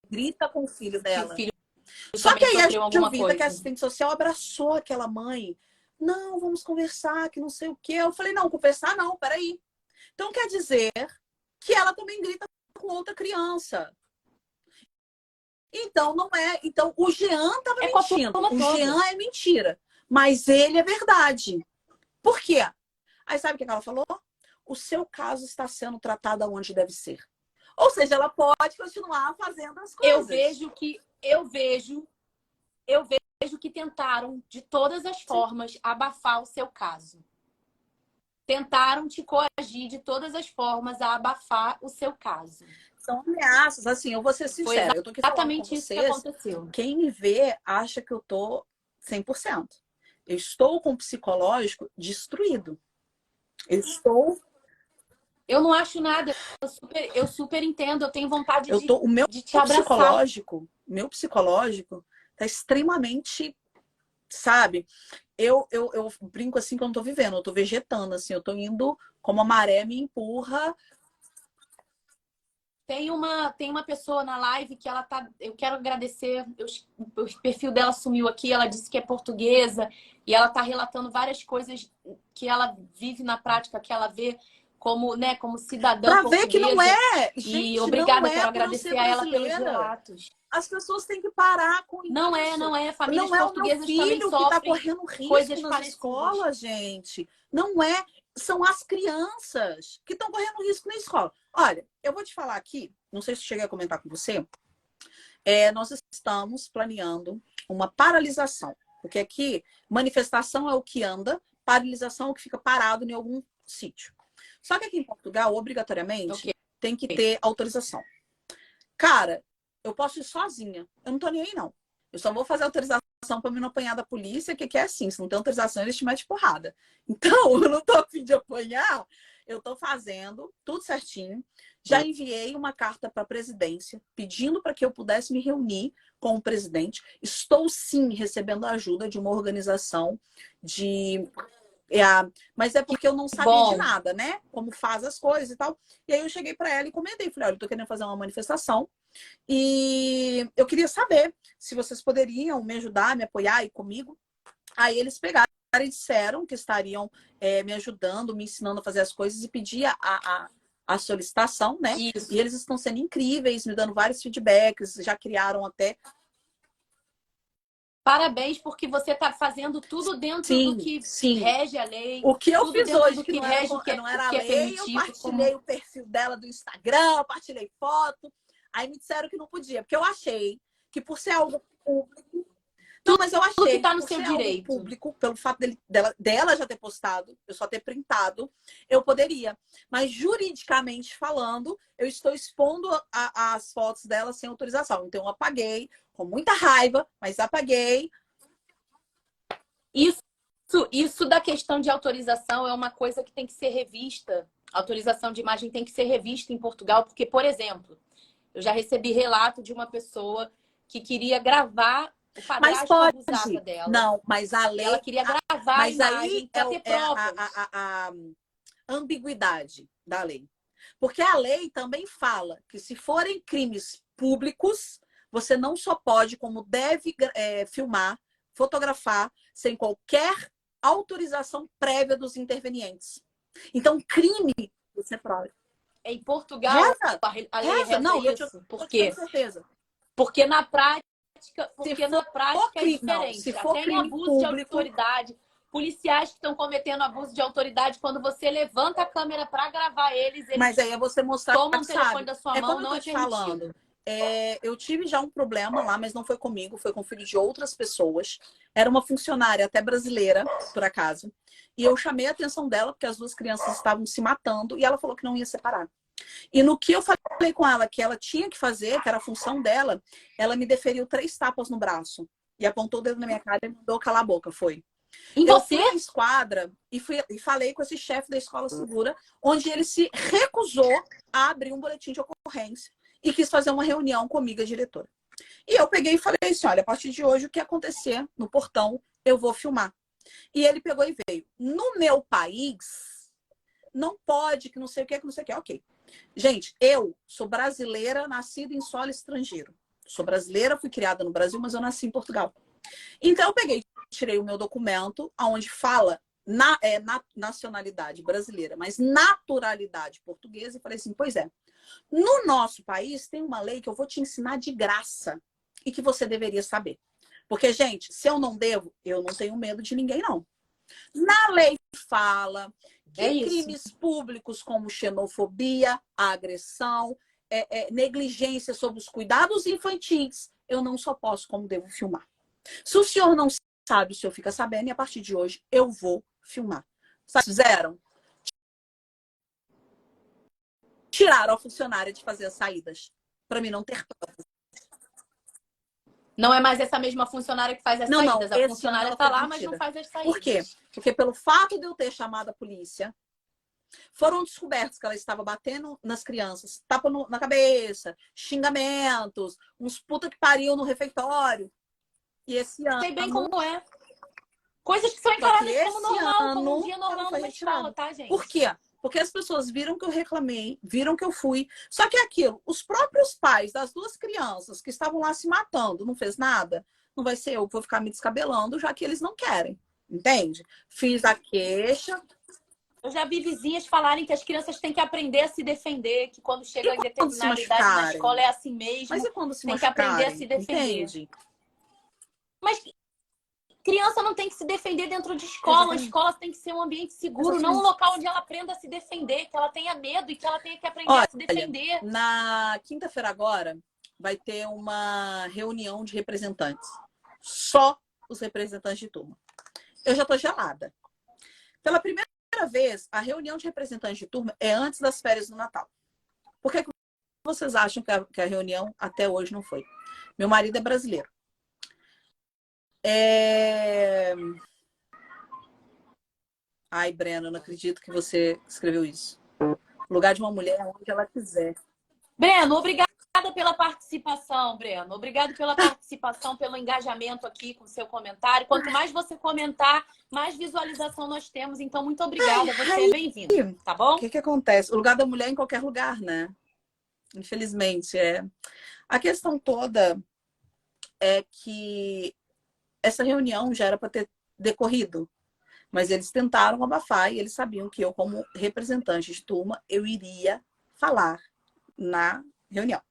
grita com o filho Que o dela. filho Só que também aí a sofreu alguma Jovita, que é coisa. assistente social, abraçou aquela mãe. Não, vamos conversar, que não sei o quê. Eu falei, não, conversar não, peraí. Então quer dizer que ela também grita com outra criança. Então não é. Então o Jean estava É com a mentindo. turma O Jean toda. é mentira. Mas ele é verdade. Por quê? Aí sabe o que ela falou? O seu caso está sendo tratado onde deve ser. Ou seja, ela pode continuar fazendo as Eu coisas. vejo que. Eu vejo que tentaram, de todas as Sim. formas, abafar o seu caso. Tentaram te coagir de todas as formas a abafar o seu caso. São ameaças. Assim, eu vou ser Foi sincera. Eu tô aqui falando com exatamente isso que vocês. aconteceu. Quem me vê acha que eu tô 100%. Eu estou com o psicológico destruído. Eu estou... Eu não acho nada, eu super entendo, eu tenho vontade O de te abraçar. meu psicológico tá extremamente, sabe? Eu brinco assim que eu não tô vivendo, eu tô vegetando, assim, eu tô indo como a maré me empurra. Tem uma pessoa na live que ela tá. Eu quero agradecer. O perfil dela sumiu aqui. Ela disse que é portuguesa e ela tá relatando várias coisas que ela vive na prática, que ela vê como, né, como cidadã Pra ver que não portuguesa. é, E gente, não obrigada, é quero por eu ser agradecer a ela pelos brasileira. relatos. As pessoas têm que parar com isso. Não é. Famílias Não é o meu portuguesas também filho que está sofrem correndo risco coisas nas parecidas. escolas, gente. Não é. São as crianças que estão correndo risco na escola. Olha, eu vou te falar aqui, não sei se cheguei a comentar com você, nós estamos planeando uma paralisação. Porque aqui, manifestação é o que anda, paralisação é o que fica parado em algum sítio. Só que aqui em Portugal, obrigatoriamente, Ok. tem que ter autorização. Cara, eu posso ir sozinha. Eu não tô nem aí, não. Eu só vou fazer autorização para me não apanhar da polícia, que é assim, se não tem autorização, eles te metem porrada. Então, eu não tô a fim de apanhar, eu tô fazendo tudo certinho. Já enviei uma carta para a presidência, pedindo para que eu pudesse me reunir com o presidente. Estou, sim, recebendo a ajuda de uma organização de... mas é porque eu não sabia de Bom, nada, né? Como faz as coisas e tal. E aí eu cheguei para ela e comentei, falei, olha, eu tô querendo fazer uma manifestação e eu queria saber se vocês poderiam me ajudar, me apoiar e comigo. Aí eles pegaram e disseram que estariam me ajudando, me ensinando a fazer as coisas e pedir a solicitação, né? isso. E eles estão sendo incríveis, me dando vários feedbacks, já criaram até... Parabéns, porque você está fazendo tudo dentro do Sim, que sim. rege a lei, O que eu tudo fiz dentro hoje, do que que rege não o era que é lei, eu permitido. Como... partilhei o perfil dela do Instagram, partilhei foto. Aí me disseram que não podia, porque eu achei que por ser algo público... Não, mas eu Tudo que achei que está no por seu ser algo direito. público, pelo fato dela já ter postado, eu só ter printado, eu poderia. Mas juridicamente falando, eu estou expondo as fotos dela sem autorização. Então eu apaguei, com muita raiva, mas apaguei. Isso, isso da questão de autorização é uma coisa que tem que ser revista. A autorização de imagem tem que ser revista em Portugal, porque, por exemplo, eu já recebi relato de uma pessoa que queria gravar o Mas padrasto abusava pode. dela. Não, mas a Ela lei. queria gravar a Mas aí imagem para ter provas. a ambiguidade da lei. Porque a lei também fala que se forem crimes públicos, você não só pode, como deve filmar, fotografar, sem qualquer autorização prévia dos intervenientes. Então, crime, você prova. Em Portugal, Reza, a lei reza. reza Não, isso. Por tô te dando quê? certeza. Porque na prática, Se porque for na prática é crime, não, se diferente. for Até em crime abuso de público, autoridade, policiais que estão cometendo abuso de autoridade, quando você levanta a câmera para gravar eles, mas eles aí é você mostrar tomam que o telefone sabe. da sua É mão, como eu não tô é te falando. permitido. Eu tive já um problema lá, mas não foi comigo, foi com o filho de outras pessoas. Era uma funcionária até brasileira, por acaso. E eu chamei a atenção dela, porque as duas crianças estavam se matando, e ela falou que não ia separar. E no que eu falei com ela que ela tinha que fazer, que era a função dela, ela me deferiu 3 tapas no braço. E apontou o dedo na minha cara e mandou calar a boca, foi. Em Eu você? fui à esquadra e falei com esse chefe da escola segura, onde ele se recusou a abrir um boletim de ocorrência e quis fazer uma reunião comigo, a diretora. E eu peguei e falei assim, olha, a partir de hoje, o que acontecer no portão, eu vou filmar. E ele pegou e veio. No meu país, não pode, que não sei o que, que não sei o que. Ok. Gente, eu sou brasileira, nascida em solo estrangeiro. Sou brasileira, fui criada no Brasil, mas eu nasci em Portugal. Então, eu peguei, tirei o meu documento, onde fala nacionalidade brasileira, mas naturalidade portuguesa, e falei assim, pois é. No nosso país, tem uma lei que eu vou te ensinar de graça e que você deveria saber. Porque, gente, se eu não devo, eu não tenho medo de ninguém, não. Na lei fala É que isso. crimes públicos como xenofobia, agressão, negligência sobre os cuidados infantis, eu não só posso, como devo filmar. Se o senhor não sabe, o senhor fica sabendo, e a partir de hoje eu vou filmar. Sabe o que fizeram? tiraram a funcionária de fazer as saídas. Para mim não ter provas. Não é mais essa mesma funcionária que faz as saídas. Não, a funcionária tá lá, mas não faz as saídas. Por quê? Porque pelo fato de eu ter chamado a polícia, foram descobertos que ela estava batendo nas crianças, tapa na cabeça, xingamentos, uns puta que pariu no refeitório. E esse ano... Sei bem como é. Coisas que são encaradas como normal, como um dia normal numa escola, tá, gente? Por quê? Porque as pessoas viram que eu reclamei, viram que eu fui. Só que é aquilo, os próprios pais das duas crianças que estavam lá se matando, não fez nada, não vai ser eu que vou ficar me descabelando, já que eles não querem. Entende? Fiz a queixa. Eu já vi vizinhas falarem que as crianças têm que aprender a se defender, que quando chegam em determinada idade na escola é assim mesmo. Mas e quando se tem que aprender a se defender. Entende? Mas criança não tem que se defender dentro de escola. A escola tem que ser um ambiente seguro, não um local onde ela aprenda a se defender, que ela tenha medo e que ela tenha que aprender a se defender. Na quinta-feira agora vai ter uma reunião de representantes. Só os representantes de turma. Eu já tô gelada. Pela primeira vez, a reunião de representantes de turma é antes das férias do Natal. Por que vocês acham que a reunião até hoje não foi? Meu marido é brasileiro. Ai, Breno, eu não acredito que você escreveu isso. O lugar de uma mulher é onde ela quiser. Breno, obrigada pela participação, Breno. Obrigado pela participação, pelo engajamento aqui com o seu comentário. Quanto mais você comentar, mais visualização nós temos. Então, muito obrigada. Você é bem-vindo, tá bom? O que acontece? O lugar da mulher é em qualquer lugar, né? Infelizmente. A questão toda é que essa reunião já era para ter decorrido. Mas eles tentaram abafar e eles sabiam que eu, como representante de turma, eu iria falar na reunião.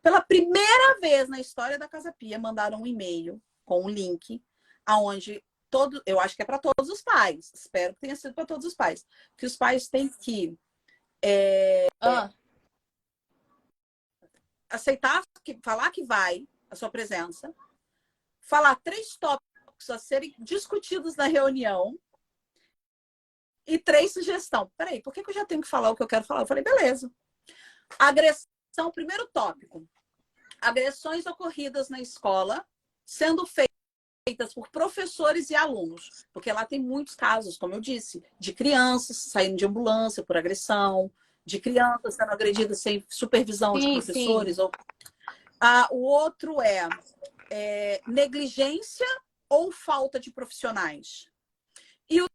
Pela primeira vez na história da Casa Pia, mandaram um e-mail com um link aonde eu acho que é para todos os pais, espero que tenha sido para todos os pais, que os pais têm que aceitar, falar que vai a sua presença, falar 3 tópicos a serem discutidos na reunião e 3 sugestões. Peraí, por que eu já tenho que falar o que eu quero falar? Eu falei, beleza. Agressão, primeiro tópico. Agressões ocorridas na escola sendo feitas por professores e alunos. Porque lá tem muitos casos, como eu disse, de crianças saindo de ambulância por agressão, de crianças sendo agredidas sem supervisão de professores. Sim. O outro é negligência ou falta de profissionais. E o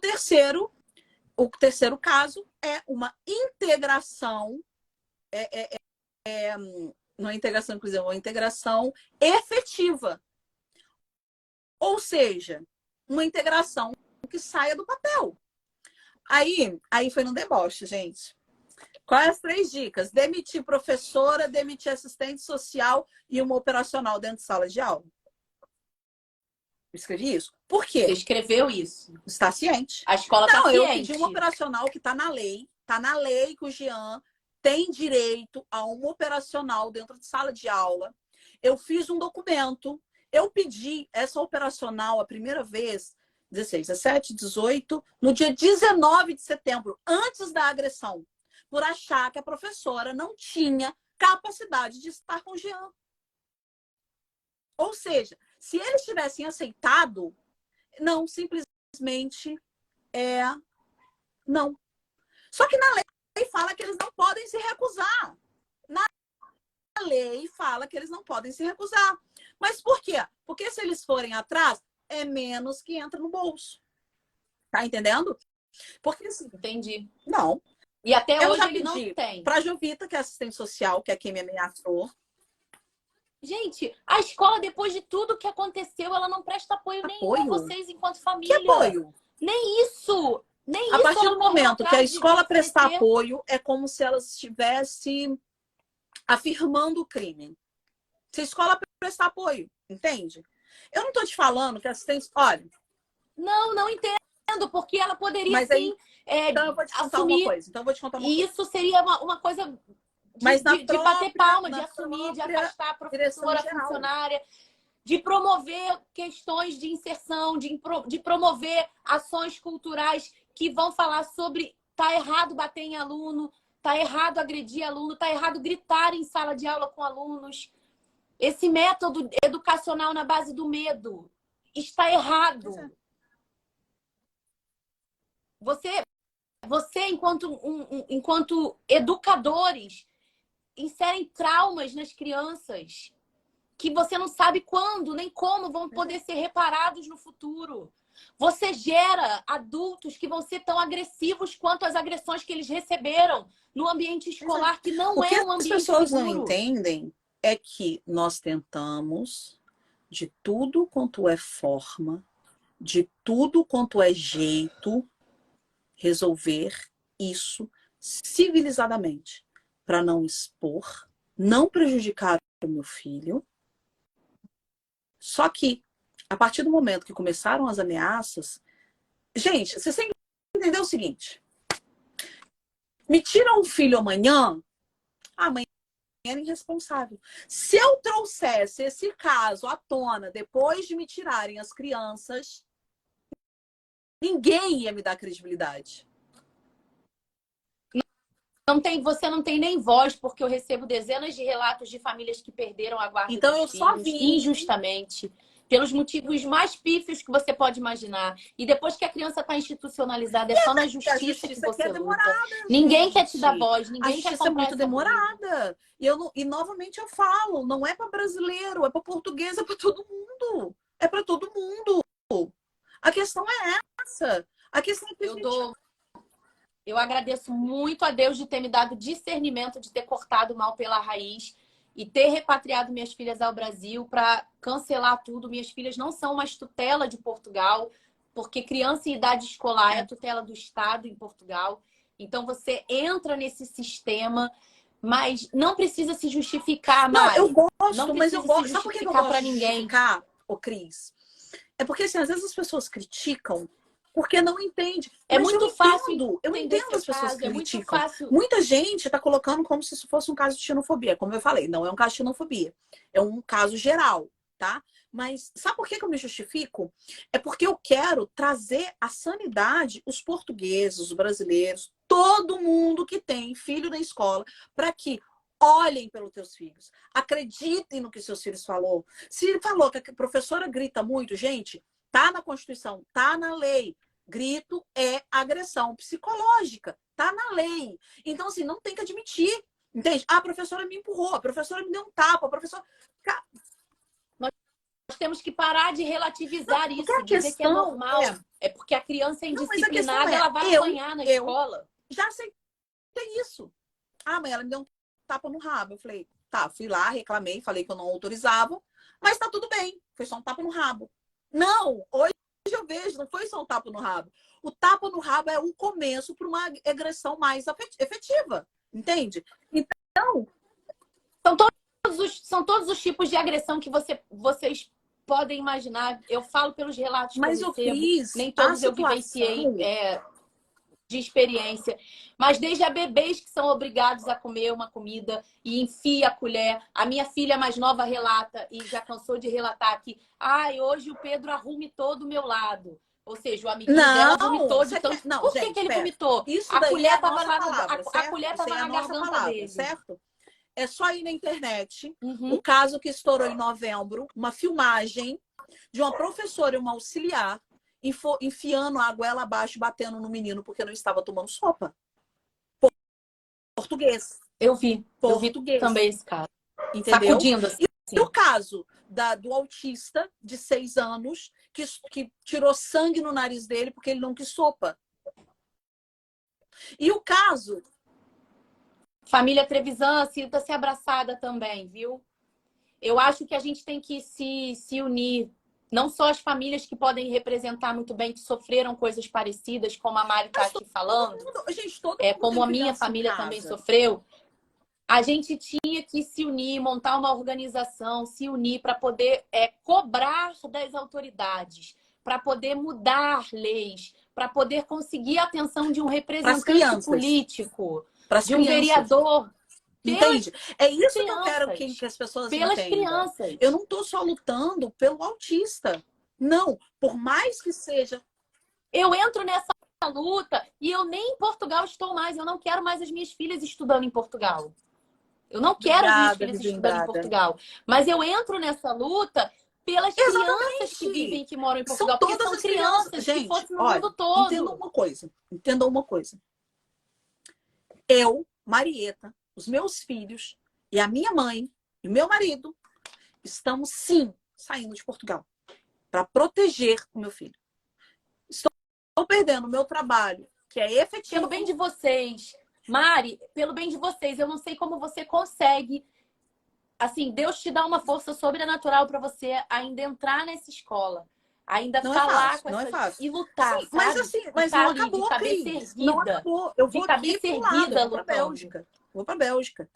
terceiro caso é uma integração, não é integração inclusiva, é uma integração efetiva. Ou seja, uma integração que saia do papel. Aí foi no deboche, gente. Quais as 3 dicas? Demitir professora, demitir assistente social e uma operacional dentro de sala de aula. Eu escrevi isso. Por quê? Você escreveu isso. Está ciente. A escola está ciente. Eu pedi uma operacional que está na lei. Está na lei que o Jean tem direito a uma operacional dentro de sala de aula. Eu fiz um documento. Eu pedi essa operacional a primeira vez, 16, 17, 18, no dia 19 de setembro, antes da agressão, por achar que a professora não tinha capacidade de estar com o Jean. Ou seja, se eles tivessem aceitado, não, simplesmente não. Só que na lei fala que eles não podem se recusar. Na lei fala que eles não podem se recusar. Mas por quê? Porque se eles forem atrás, é menos que entra no bolso. Tá entendendo? Porque assim... Entendi. Não. E até hoje ele não tem. Pra Jovita, que é assistente social, que é quem me ameaçou. Gente, a escola, depois de tudo que aconteceu, ela não presta apoio nenhum a vocês enquanto família. Que apoio? Nem isso. Nem a partir do momento que a escola prestar apoio, é como se ela estivesse afirmando o crime. Se a escola prestar apoio, entende? Eu não tô te falando que assistente... Olha... Não entendo, porque ela poderia sim então eu vou te contar assumir. Uma coisa. Então eu vou te contar uma coisa. Isso seria uma coisa de bater palma, de assumir, de afastar a professora, a funcionária, de promover questões de inserção, de promover ações culturais que vão falar sobre tá errado bater em aluno, Tá errado agredir aluno, tá errado gritar em sala de aula com alunos. Esse método educacional na base do medo está errado. Você enquanto educadores, inserem traumas nas crianças que você não sabe quando nem como vão poder ser reparados no futuro. Você gera adultos que vão ser tão agressivos quanto as agressões que eles receberam no ambiente escolar, que não é um ambiente seguro. O que as pessoas não entendem é que nós tentamos, de tudo quanto é forma, de tudo quanto é jeito, resolver isso civilizadamente, para não expor, não prejudicar o meu filho. Só que, a partir do momento que começaram as ameaças... Gente, você tem que entender o seguinte. Me tiram um filho amanhã era irresponsável. Se eu trouxesse esse caso à tona depois de me tirarem as crianças, ninguém ia me dar credibilidade. Você não tem nem voz, porque eu recebo dezenas de relatos de famílias que perderam a guarda Então, dos eu só filhos vi injustamente, pelos motivos mais pífios que você pode imaginar. E depois que a criança está institucionalizada, é só na justiça que você luta. Ninguém quer te dar voz, ninguém quer comprar essa briga. A justiça é muito demorada. E novamente eu falo, não é para brasileiro, é para português, é para todo mundo. É para todo mundo. A questão é essa. A questão é que eu agradeço muito a Deus de ter me dado discernimento, de ter cortado o mal pela raiz e ter repatriado minhas filhas ao Brasil para cancelar tudo. Minhas filhas não são mais tutela de Portugal, porque criança em idade escolar é tutela do Estado em Portugal. Então você entra nesse sistema, mas não precisa se justificar, Mari. Não, eu gosto, não mas eu gosto. Sabe por que eu gosto para de ninguém? justificar, Cris? É porque assim, às vezes as pessoas criticam porque não entende. É muito fácil. Eu entendo as pessoas que criticam. É muito fácil. Muita gente está colocando como se isso fosse um caso de xenofobia. Como eu falei, não é um caso de xenofobia. É um caso geral, tá? Mas sabe por que eu me justifico? É porque eu quero trazer a sanidade, os portugueses, os brasileiros, todo mundo que tem filho na escola, para que olhem pelos teus filhos. Acreditem no que seus filhos falou. Se ele falou que a professora grita muito, gente, tá na Constituição, tá na lei. Grito é agressão psicológica. Tá na lei. Então, assim, não tem que admitir. Entende? Ah, a professora me empurrou, a professora me deu um tapa, a professora... Nós temos que parar de relativizar isso, a dizer que é normal. É porque a criança é indisciplinada, ela vai apanhar na escola. Já aceitei isso. Ah, mãe, ela me deu um tapa no rabo. Eu falei, tá, fui lá, reclamei, falei que eu não autorizava, mas tá tudo bem. Foi só um tapa no rabo. Não, hoje eu vejo, não foi só um tapa no rabo. O tapa no rabo é um começo para uma agressão mais efetiva, entende? Então, são todos os tipos de agressão que vocês podem imaginar. Eu falo pelos relatos mas que eu recebo, nem todos eu vivenciei de experiência. Mas desde a bebês que são obrigados a comer uma comida e enfia a colher. A minha filha mais nova relata, e já cansou de relatar que hoje o Pedro vomitou do meu lado. Ou seja, o amiguinho dela vomitou de tanto... Por que ele vomitou? Isso a colher estava a colher estava na garganta dele. Certo? É só ir na internet. O caso que estourou em novembro, uma filmagem de uma professora e uma auxiliar enfiando a goela abaixo, batendo no menino porque não estava tomando sopa. Português. Eu vi também esse caso. Entendeu? Sacudindo assim. E o caso do autista de 6 anos que tirou sangue no nariz dele porque ele não quis sopa. E o caso... Família Trevisan, sinta-se abraçada também, viu? Eu acho que a gente tem que se unir. Não só as famílias que podem representar muito bem, que sofreram coisas parecidas, como a Mari está aqui falando, como a minha família também sofreu. A gente tinha que se unir, montar uma organização, se unir para poder cobrar das autoridades, para poder mudar leis, para poder conseguir a atenção de um representante político, de um vereador. Entende? É isso que eu quero que as pessoas entendam. Pelas crianças. Eu não estou só lutando pelo autista. Não. Por mais que seja... Eu entro nessa luta e eu nem em Portugal estou mais. Eu não quero mais as minhas filhas estudando em Portugal. Eu não quero as minhas filhas estudando em Portugal. Mas eu entro nessa luta pelas crianças que vivem e que moram em Portugal. São todas são as crianças. que Gente, fossem no mundo todo. Entendam uma coisa. Eu, Marieta, os meus filhos e a minha mãe e o meu marido estamos, sim, saindo de Portugal para proteger o meu filho. Estou perdendo o meu trabalho, que é efetivo. Pelo bem de vocês, Mari, pelo bem de vocês, eu não sei como você consegue. Assim, Deus te dá uma força sobrenatural para você ainda entrar nessa escola, ainda não falar é fácil, com não essas... é fácil. e lutar, sim, sabe? Mas tá não ali, acabou, de cabeça Cris. erguida. Não acabou. Eu vou de cabeça erguida, eu vou para Bélgica. Vou para Bélgica.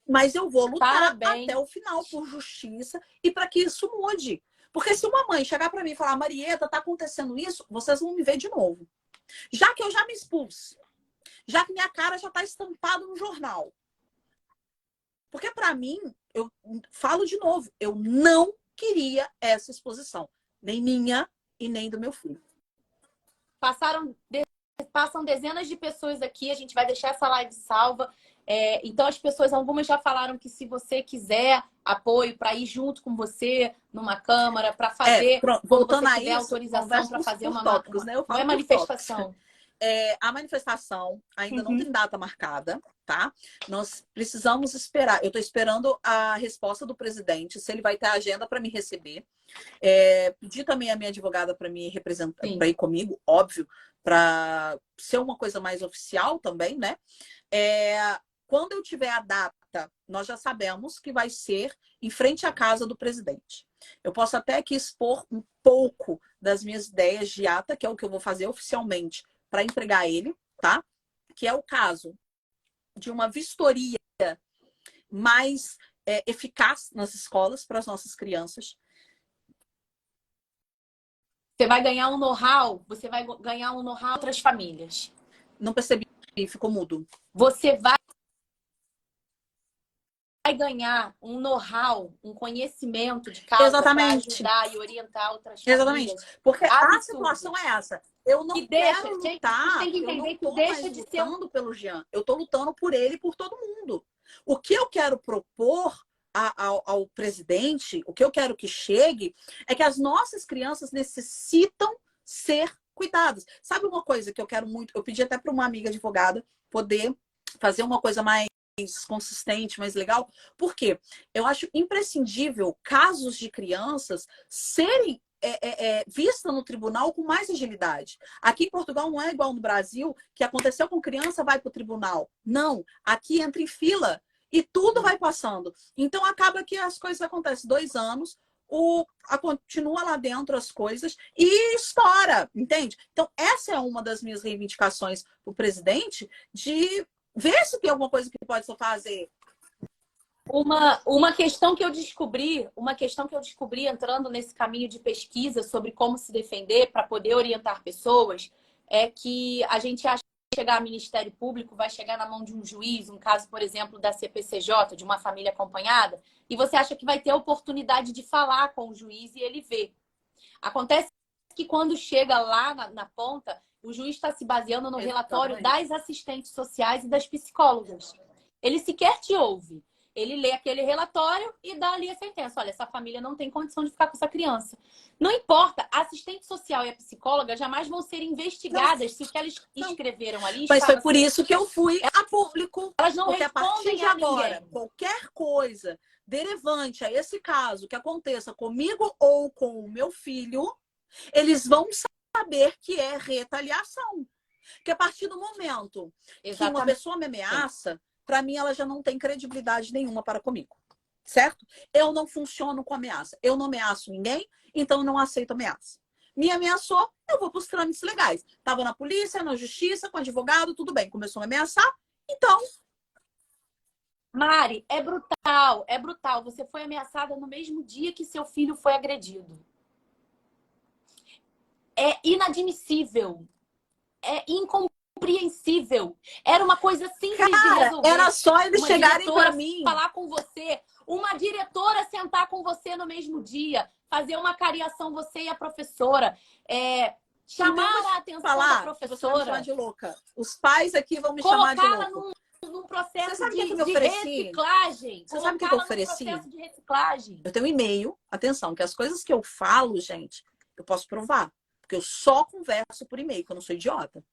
Mas eu vou lutar Parabéns. até o final por justiça e para que isso mude. Porque se uma mãe chegar para mim e falar, Marieta, tá acontecendo isso, vocês vão me ver de novo. Já que eu já me expus, já que minha cara já está estampada no jornal. Porque para mim, eu falo de novo, eu não queria essa exposição. Nem minha e nem do meu filho. Passam dezenas de pessoas aqui, a gente vai deixar essa live salva. Então as pessoas, algumas já falaram que se você quiser apoio para ir junto com você numa câmara, para fazer, voltando quando você tiver a isso, autorização para fazer uma tópicos, né? Eu falo não é manifestação. A manifestação ainda não tem data marcada, tá? Nós precisamos esperar. Eu estou esperando a resposta do presidente, se ele vai ter agenda para me receber. Pedi também a minha advogada para me representar, para ir comigo, óbvio, para ser uma coisa mais oficial também, né? Quando eu tiver a data, nós já sabemos que vai ser em frente à casa do presidente. Eu posso até aqui expor um pouco das minhas ideias de ata, que é o que eu vou fazer oficialmente para entregar ele, tá? Que é o caso de uma vistoria mais eficaz nas escolas para as nossas crianças. Você vai ganhar um know-how, outras famílias. Não percebi, ficou mudo. Você vai ganhar um know-how, um conhecimento de causa para ajudar e orientar outras famílias. Exatamente. Porque a situação é essa. Eu não quero lutar. Tem que entender que deixa de ser lutando pelo Jean. Eu estou lutando por ele e por todo mundo. O que eu quero propor ao presidente, o que eu quero que chegue, é que as nossas crianças necessitam ser cuidadas. Sabe uma coisa que eu quero muito? Eu pedi até para uma amiga advogada poder fazer uma coisa mais consistente, mais legal, porque eu acho imprescindível casos de crianças serem vista no tribunal com mais agilidade. Aqui em Portugal não é igual no Brasil, que aconteceu com criança, vai para o tribunal. Não, aqui entra em fila e tudo vai passando. Então acaba que as coisas acontecem 2 anos, continua lá dentro as coisas e estoura, entende? Então essa é uma das minhas reivindicações para o presidente, de ver se tem alguma coisa que pode só fazer. Uma questão que eu descobri entrando nesse caminho de pesquisa sobre como se defender para poder orientar pessoas, é que a gente acha que chegar ao Ministério Público vai chegar na mão de um juiz, um caso, por exemplo, da CPCJ, de uma família acompanhada, e você acha que vai ter a oportunidade de falar com o juiz e ele vê. Acontece que quando chega lá na ponta, o juiz está se baseando no relatório das assistentes sociais e das psicólogas. Ele sequer te ouve. Ele lê aquele relatório e dá ali a sentença. Olha, essa família não tem condição de ficar com essa criança. Não importa, a assistente social e a psicóloga jamais vão ser investigadas se o que elas escreveram ali... Mas foi por isso que eu fui a público. Elas não porque respondem a partir de agora, ninguém. Qualquer coisa derivante a esse caso que aconteça comigo ou com o meu filho, eles vão saber que é retaliação. Porque a partir do momento que uma pessoa me ameaça, para mim ela já não tem credibilidade nenhuma para comigo. Certo? Eu não funciono com ameaça. Eu não ameaço ninguém, então não aceito ameaça. Me ameaçou, eu vou para os trâmites legais. Estava na polícia, na justiça, com advogado, tudo bem. Começou a me ameaçar, então... Mari, é brutal, é brutal. Você foi ameaçada no mesmo dia que seu filho foi agredido. É inadmissível. É incompreensível. Era uma coisa simples de resolver. Era só eles chegarem para mim. Falar com você. Uma diretora sentar com você no mesmo dia. Fazer uma cariação, você e a professora. chamar a atenção da Você vai me chamar professora, de louca. Os pais aqui vão me chamar de colocá-la louca. num processo sabe o que eu de ofereci? reciclagem. Você sabe o que eu Colocá-la num ofereci? processo de reciclagem. Eu tenho um e-mail, atenção, que as coisas que eu falo, gente, eu posso provar. Porque eu só converso por e-mail, que eu não sou idiota.